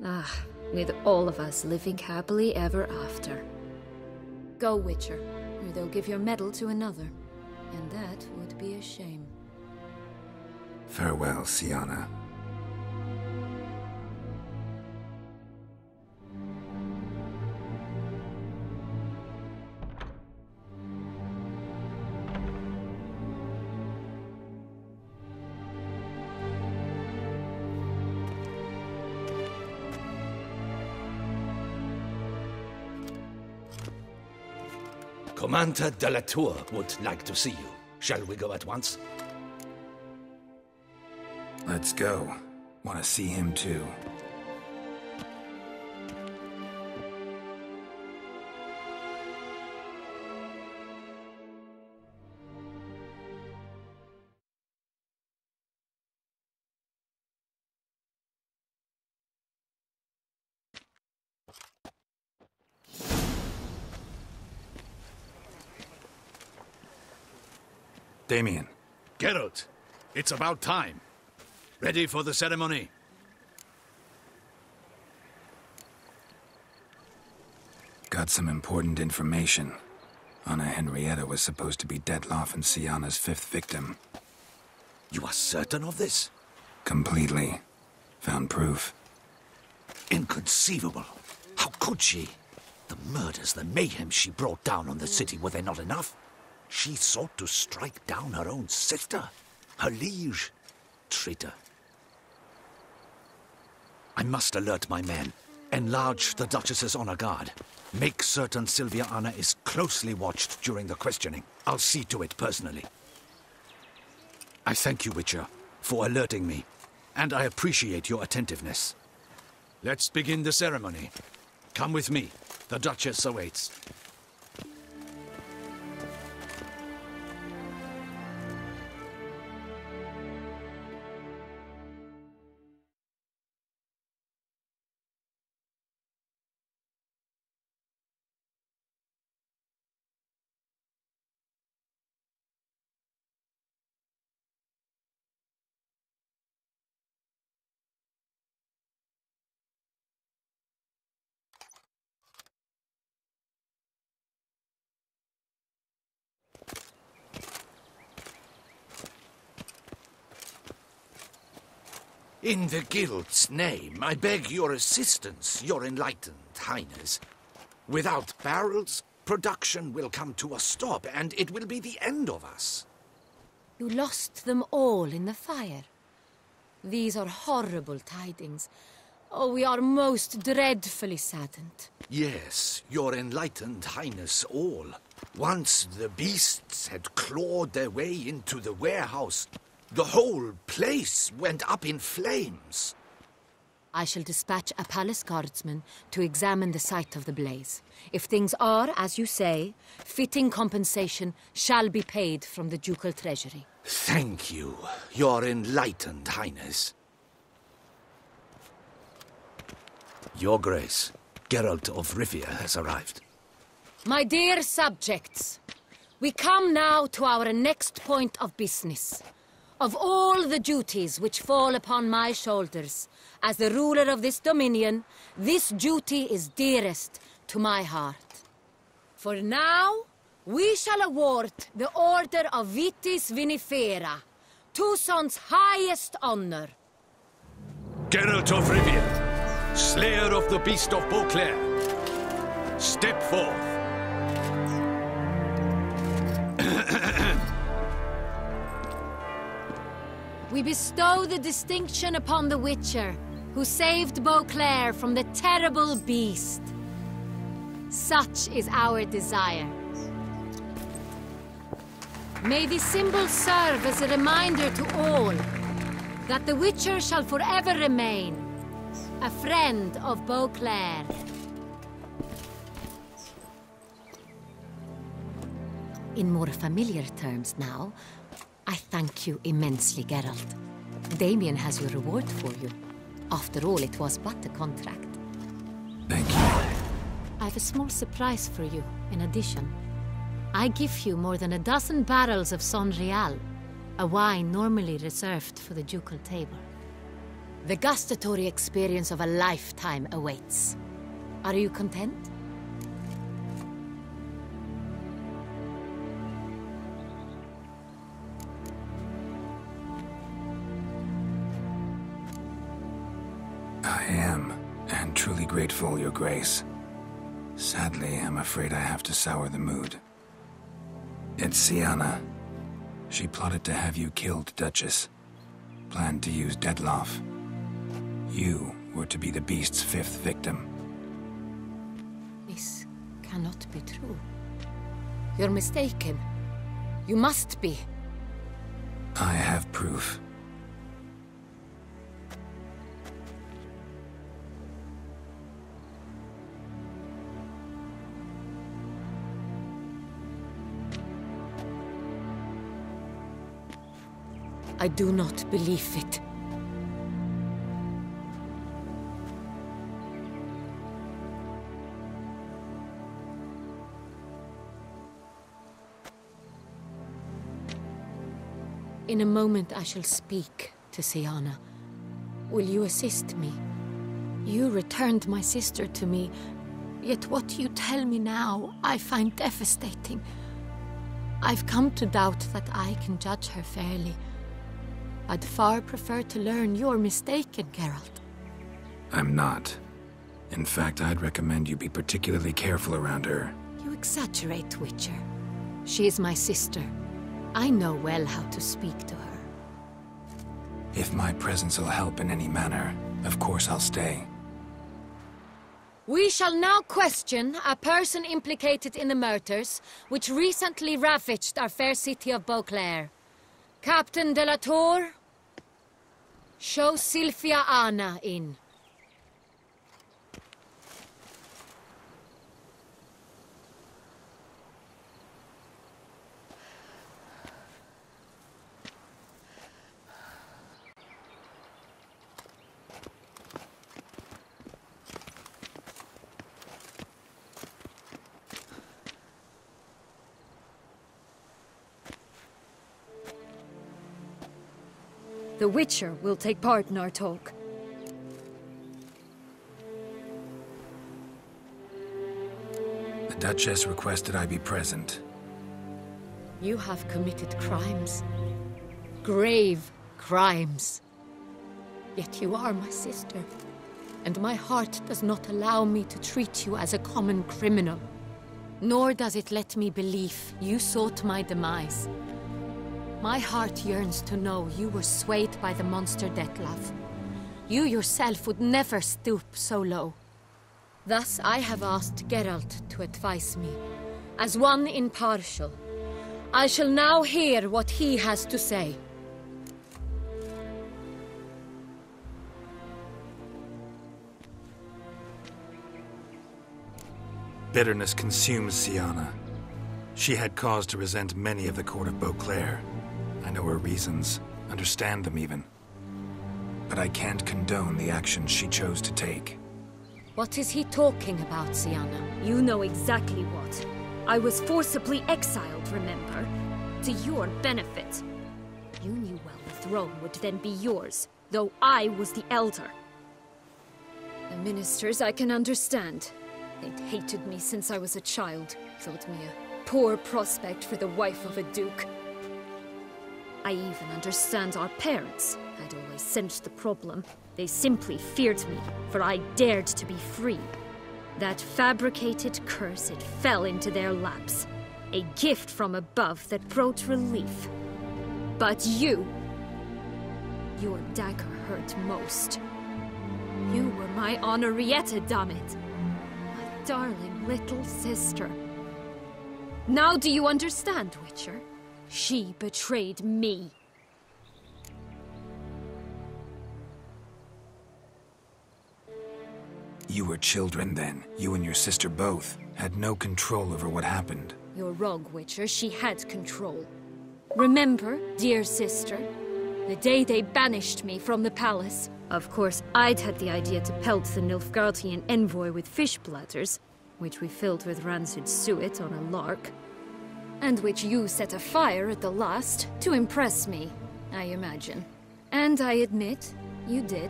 Ah, with all of us living happily ever after. Go, Witcher, or they'll give your medal to another. And that would be a shame. Farewell, Siana. Commander de la Tour would like to see you. Shall we go at once? Let's go. Want to see him too. Damien. Geralt, it's about time. Ready for the ceremony? Got some important information. Anna Henrietta was supposed to be Detloff and Syanna's 5th victim. You are certain of this? Completely. Found proof. Inconceivable. How could she? The murders, the mayhem she brought down on the city, were they not enough? She sought to strike down her own sister, her liege. Traitor. I must alert my men. Enlarge the Duchess's honor guard. Make certain Sylvia Anna is closely watched during the questioning. I'll see to it personally. I thank you, Witcher, for alerting me, and I appreciate your attentiveness. Let's begin the ceremony. Come with me. The Duchess awaits. In the Guild's name, I beg your assistance, your enlightened highness. Without barrels, production will come to a stop, and it will be the end of us. You lost them all in the fire. These are horrible tidings. Oh, we are most dreadfully saddened. Yes, your enlightened highness all. Once the beasts had clawed their way into the warehouse, the whole place went up in flames. I shall dispatch a palace guardsman to examine the site of the blaze. If things are, as you say, fitting compensation shall be paid from the ducal treasury. Thank you, your enlightened highness. Your Grace, Geralt of Rivia has arrived. My dear subjects, we come now to our next point of business. Of all the duties which fall upon my shoulders, as the ruler of this dominion, this duty is dearest to my heart. For now, we shall award the Order of Vitis Vinifera, Toussaint's highest honor. Geralt of Rivia, slayer of the beast of Beauclair, step forth. We bestow the distinction upon the Witcher, who saved Beauclair from the terrible beast. Such is our desire. May this symbol serve as a reminder to all that the Witcher shall forever remain a friend of Beauclair. In more familiar terms now, I thank you immensely, Geralt. Damien has your reward for you. After all, it was but a contract. Thank you. I have a small surprise for you, in addition. I give you more than a dozen barrels of Sonreal, a wine normally reserved for the ducal table. The gustatory experience of a lifetime awaits. Are you content? I am, and truly grateful, Your Grace. Sadly, I'm afraid I have to sour the mood. It's Syanna. She plotted to have you killed, Duchess. Planned to use Detloff. You were to be the beast's 5th victim. This cannot be true. You're mistaken. You must be. I have proof. I do not believe it. In a moment I shall speak to Syanna. Will you assist me? You returned my sister to me, yet what you tell me now I find devastating. I've come to doubt that I can judge her fairly. I'd far prefer to learn you're mistaken, Geralt. I'm not. In fact, I'd recommend you be particularly careful around her. You exaggerate, Witcher. She is my sister. I know well how to speak to her. If my presence will help in any manner, of course I'll stay. We shall now question a person implicated in the murders which recently ravaged our fair city of Beauclair. Captain de la Tour, show Sylvia Anna in. The Witcher will take part in our talk. The Duchess requested I be present. You have committed crimes. Grave crimes. Yet you are my sister, and my heart does not allow me to treat you as a common criminal. Nor does it let me believe you sought my demise. My heart yearns to know you were swayed by the monster Detlav. You yourself would never stoop so low. Thus I have asked Geralt to advise me, as one impartial. I shall now hear what he has to say. Bitterness consumes Syanna. She had cause to resent many of the court of Beauclair. I know her reasons, understand them even. But I can't condone the actions she chose to take. What is he talking about, Syanna? You know exactly what. I was forcibly exiled, remember? To your benefit. You knew well the throne would then be yours, though I was the elder. The ministers I can understand. They'd hated me since I was a child, thought me a poor prospect for the wife of a duke. I even understand our parents. I'd always sensed the problem. They simply feared me, for I dared to be free. That fabricated curse, it fell into their laps. A gift from above that brought relief. But you... your dagger hurt most. You were my Henrietta, damn it. My darling little sister. Now do you understand, Witcher? She betrayed me. You were children then. You and your sister both had no control over what happened. You're wrong, Witcher. She had control. Remember, dear sister, the day they banished me from the palace? Of course, I'd had the idea to pelt the Nilfgaardian envoy with fish bladders, which we filled with rancid suet on a lark. And which you set afire at the last, to impress me, I imagine. And I admit, you did.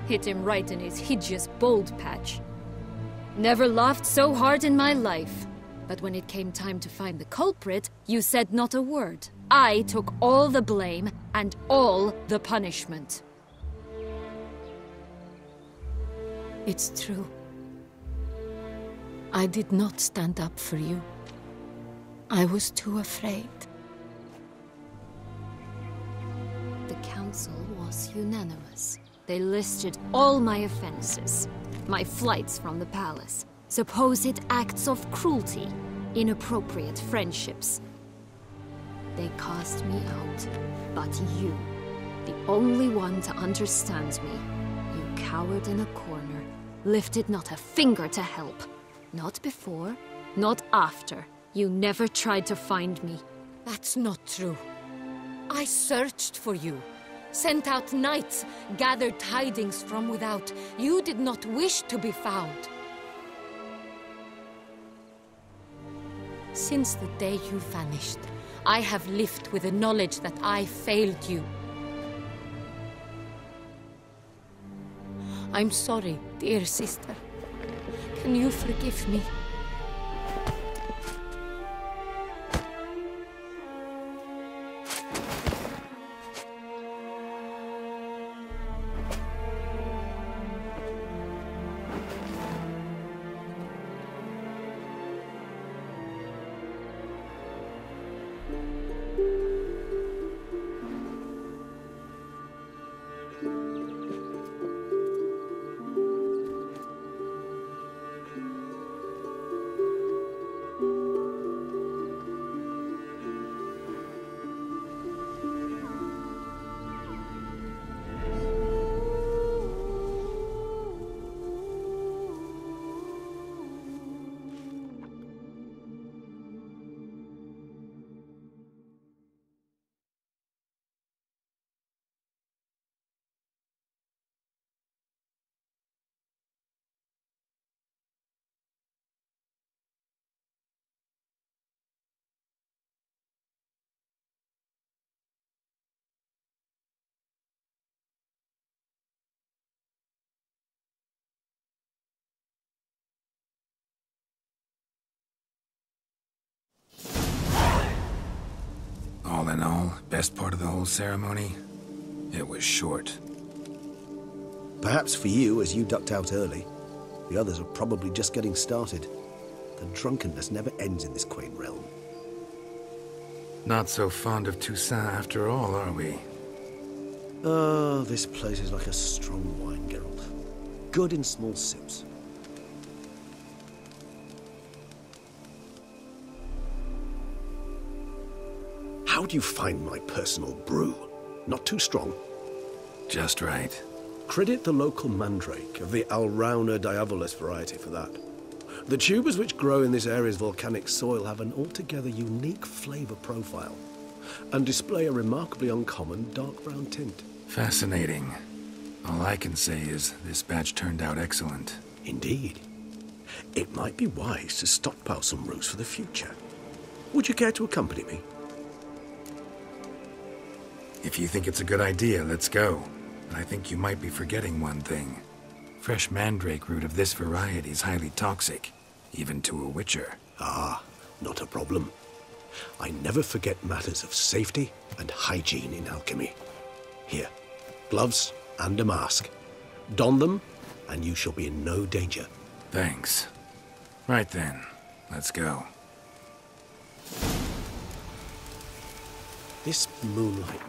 Hit him right in his hideous bald patch. Never laughed so hard in my life. But when it came time to find the culprit, you said not a word. I took all the blame and all the punishment. It's true. I did not stand up for you. I was too afraid. The council was unanimous. They listed all my offenses. My flights from the palace, supposed acts of cruelty, inappropriate friendships. They cast me out, but you, the only one to understand me, you cowered in a corner, lifted not a finger to help. Not before, not after. You never tried to find me. That's not true. I searched for you. Sent out knights, gathered tidings from without. You did not wish to be found. Since the day you vanished, I have lived with the knowledge that I failed you. I'm sorry, dear sister. Can you forgive me? All in all, best part of the whole ceremony? It was short. Perhaps for you, as you ducked out early. The others are probably just getting started. The drunkenness never ends in this quaint realm. Not so fond of Toussaint after all, are we? Oh, this place is like a strong wine, Geralt. Good in small sips. How do you find my personal brew? Not too strong? Just right. Credit the local mandrake of the Alrauna diabolus variety for that. The tubers which grow in this area's volcanic soil have an altogether unique flavor profile and display a remarkably uncommon dark brown tint. Fascinating. All I can say is this batch turned out excellent. Indeed. It might be wise to stockpile some roots for the future. Would you care to accompany me? If you think it's a good idea, let's go. But I think you might be forgetting one thing. Fresh mandrake root of this variety is highly toxic, even to a witcher. Ah, not a problem. I never forget matters of safety and hygiene in alchemy. Here, gloves and a mask. Don them, and you shall be in no danger. Thanks. Right then, let's go. This moonlight me.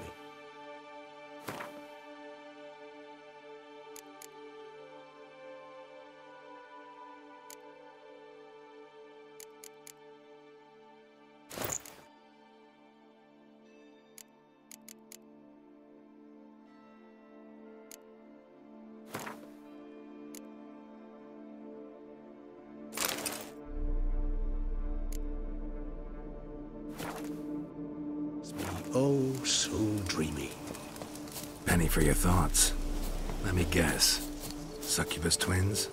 Oh, so dreamy. Penny for your thoughts. Let me guess. Succubus twins?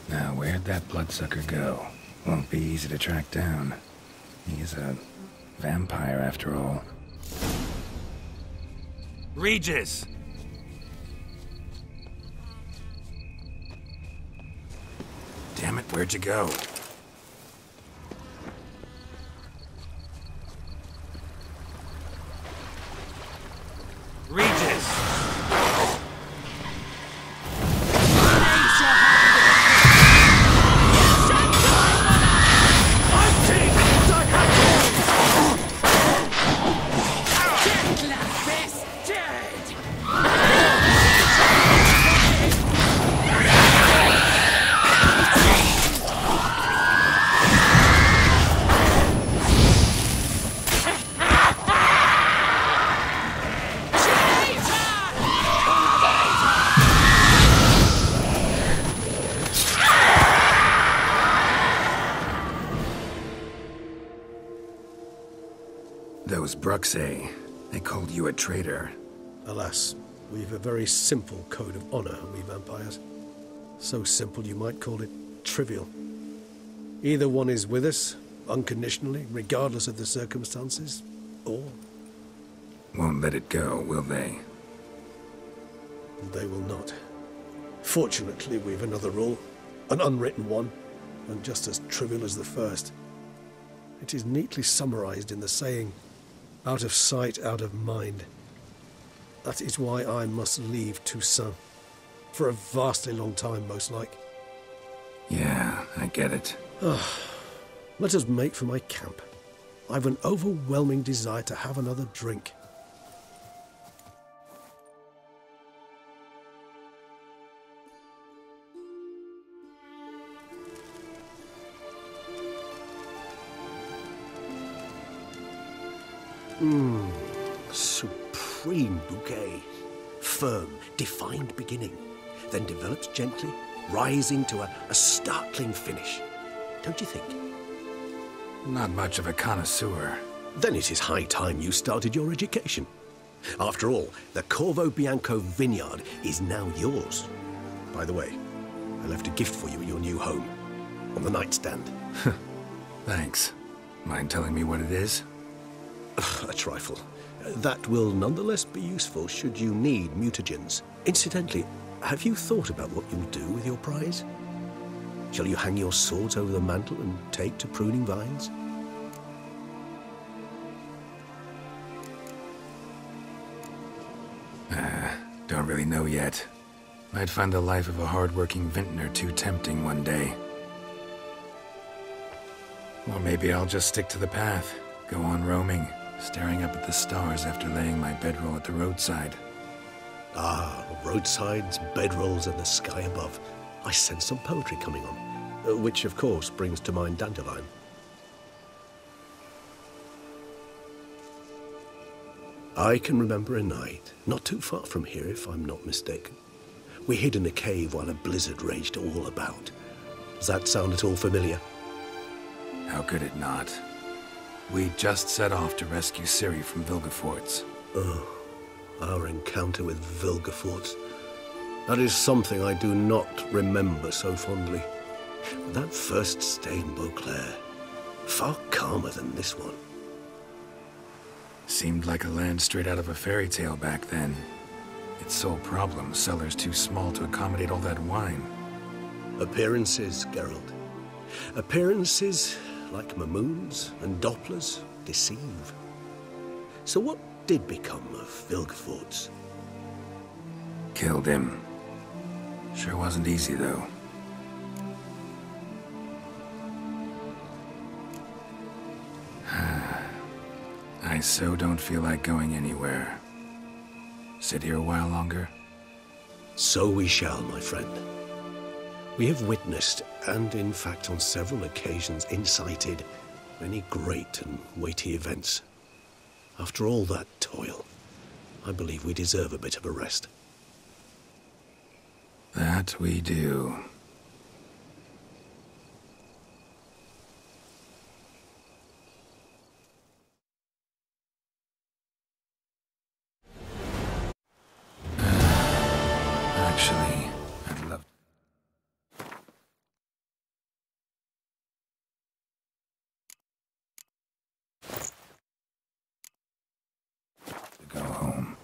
Now, where'd that bloodsucker go? Won't be easy to track down. He's a vampire, after all. Regis! Damn it, where'd you go? Regis! Those Bruxae, they called you a traitor. Alas, we've a very simple code of honor, we vampires. So simple you might call it trivial. Either one is with us, unconditionally, regardless of the circumstances, or... Won't let it go, will they? They will not. Fortunately, we've another rule, an unwritten one, and just as trivial as the first. It is neatly summarized in the saying, out of sight, out of mind. That is why I must leave Toussaint. For a vastly long time, most like. Yeah, I get it. Let us make for my camp. I've an overwhelming desire to have another drink. Supreme bouquet. Firm, defined beginning, then develops gently, rising to a startling finish. Don't you think? Not much of a connoisseur. Then it is high time you started your education. After all, the Corvo Bianco vineyard is now yours. By the way, I left a gift for you at your new home, on the nightstand. Thanks. Mind telling me what it is? A trifle. That will nonetheless be useful should you need mutagens. Incidentally, have you thought about what you'll do with your prize? Shall you hang your swords over the mantle and take to pruning vines? Don't really know yet. Might find the life of a hard-working vintner too tempting one day. Or maybe I'll just stick to the path, go on roaming, staring up at the stars after laying my bedroll at the roadside. Ah, roadsides, bedrolls, and the sky above. I sense some poetry coming on, which of course brings to mind Dandelion. I can remember a night, not too far from here if I'm not mistaken. We hid in a cave while a blizzard raged all about. Does that sound at all familiar? How could it not? We just set off to rescue Ciri from Vilgefortz. Oh, our encounter with Vilgefortz. That is something I do not remember so fondly. But that first stay in Beauclair, far calmer than this one. Seemed like a land straight out of a fairy tale back then. Its sole problem, cellars too small to accommodate all that wine. Appearances, Geralt. Appearances, like Mamoons and Dopplers, deceive. So what did become of Vilgefortz? Killed him. Sure wasn't easy, though. I so don't feel like going anywhere. Sit here a while longer? So we shall, my friend. We have witnessed, and in fact on several occasions incited, many great and weighty events. After all that toil, I believe we deserve a bit of a rest. That we do. Actually, I'd love to go home.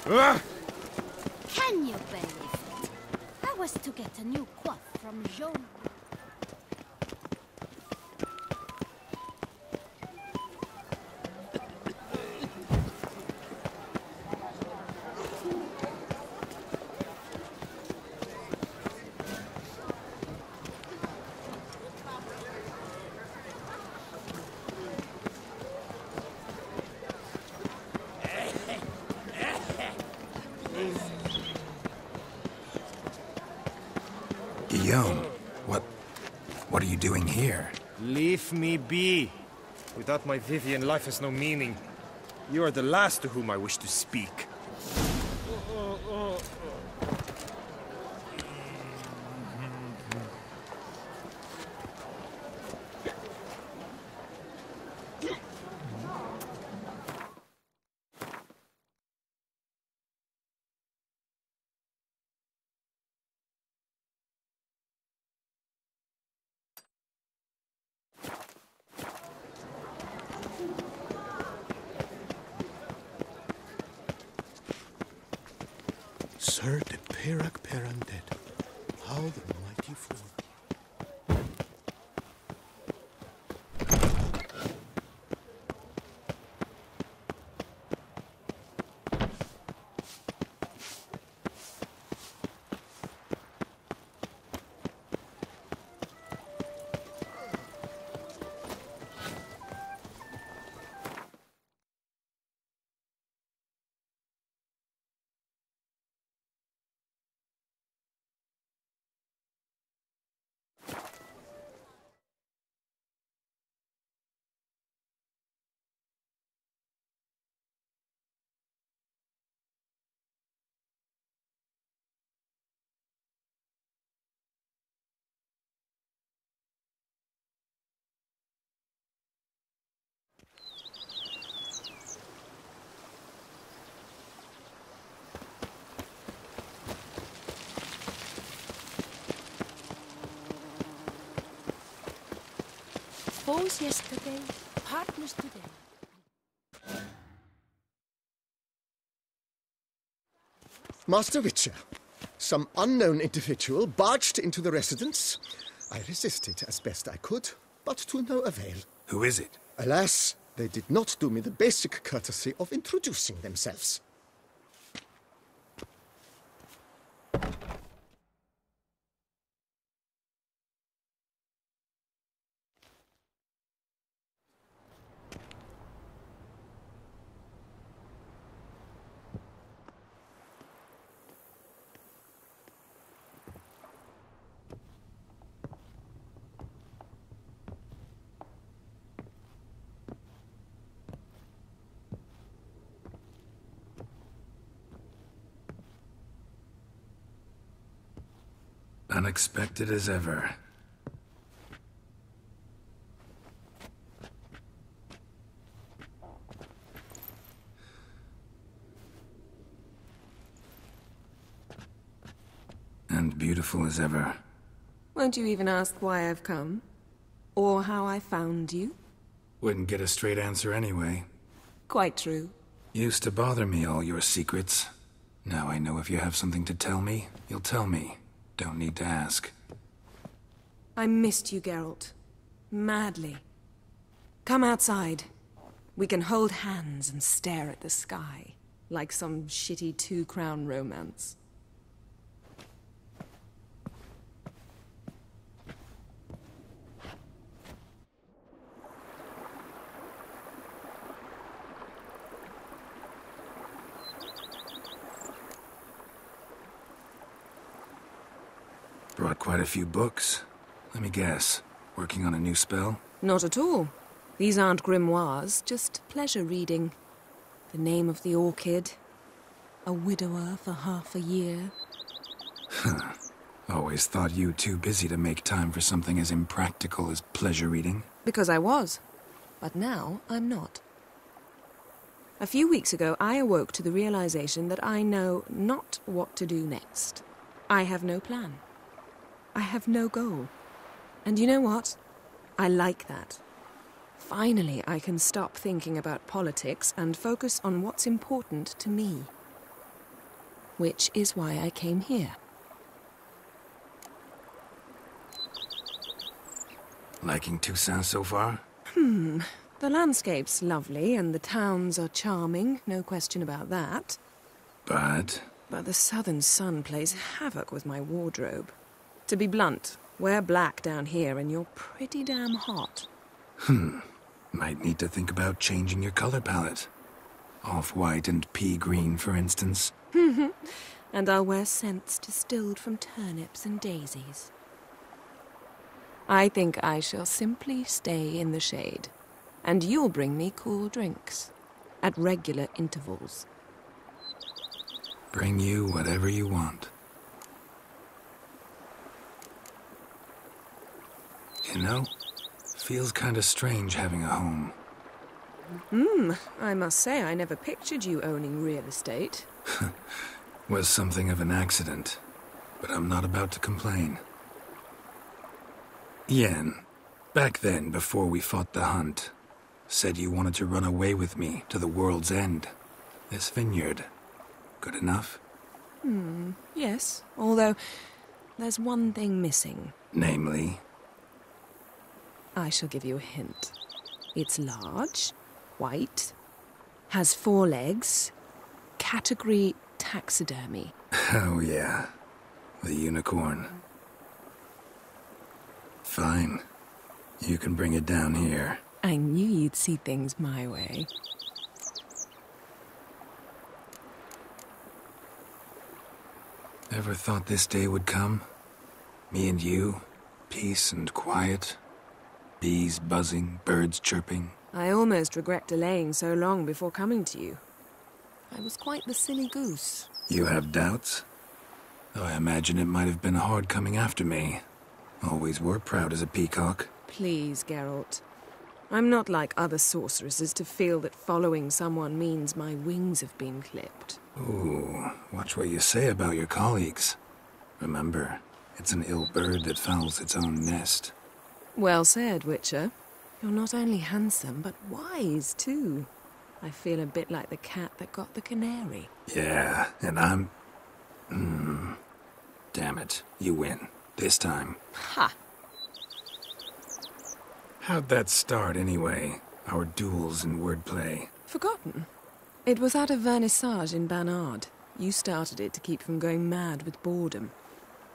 Can you believe it? I was to get a new coif from Jean. Guillaume, what are you doing here? Leave me be. Without my Vivian, life has no meaning. You are the last to whom I wish to speak. Sir de Perac Perandet, how the mighty fall. Foes yesterday, partners today. Master Witcher, some unknown individual barged into the residence. I resisted as best I could, but to no avail. Who is it? Alas, they did not do me the basic courtesy of introducing themselves. Unexpected as ever. And beautiful as ever. Won't you even ask why I've come? Or how I found you? Wouldn't get a straight answer anyway. Quite true. Used to bother me, all your secrets. Now I know if you have something to tell me, you'll tell me. Don't need to ask. I missed you, Geralt. Madly. Come outside. We can hold hands and stare at the sky, like some shitty two-crown romance. Brought quite a few books. Let me guess. Working on a new spell? Not at all. These aren't grimoires, just pleasure reading. The Name of the Orchid. A widower for half a year. Always thought you too busy to make time for something as impractical as pleasure reading. Because I was. But now, I'm not. A few weeks ago, I awoke to the realization that I know not what to do next. I have no plan. I have no goal. And you know what? I like that. Finally, I can stop thinking about politics and focus on what's important to me. which is why I came here. Liking Toussaint so far? The landscape's lovely and the towns are charming, no question about that. But the southern sun plays havoc with my wardrobe. To be blunt, wear black down here and you're pretty damn hot. Might need to think about changing your color palette. Off-white and pea green, for instance. And I'll wear scents distilled from turnips and daisies. I think I shall simply stay in the shade. And you'll bring me cool drinks. At regular intervals. Bring you whatever you want. You know, feels kinda strange having a home. I must say I never pictured you owning real estate. Was something of an accident, but I'm not about to complain. Yen, back then, before we fought the hunt, said you wanted to run away with me to the world's end. This vineyard, good enough? Yes, although there's one thing missing. Namely? I shall give you a hint. It's large, white, has 4 legs, category taxidermy. Oh yeah, the unicorn. Fine. You can bring it down here. I knew you'd see things my way. Ever thought this day would come? Me and you, peace and quiet. Bees buzzing, birds chirping. I almost regret delaying so long before coming to you. I was quite the silly goose. You have doubts? Though I imagine it might have been hard coming after me. Always were proud as a peacock. Please, Geralt. I'm not like other sorceresses to feel that following someone means my wings have been clipped. Ooh, watch what you say about your colleagues. Remember, it's an ill bird that fouls its own nest. Well said, Witcher. You're not only handsome, but wise, too. I feel a bit like the cat that got the canary. Yeah, and I'm... Damn it, you win. This time. Ha! How'd that start, anyway? Our duels and wordplay. Forgotten. It was at a vernissage in Banard. You started it to keep from going mad with boredom.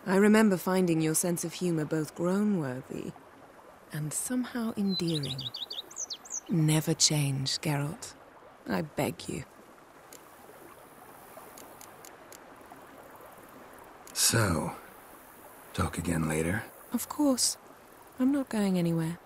I remember finding your sense of humor both groan-worthy and somehow endearing. Never change, Geralt. I beg you. So, talk again later? Of course. I'm not going anywhere.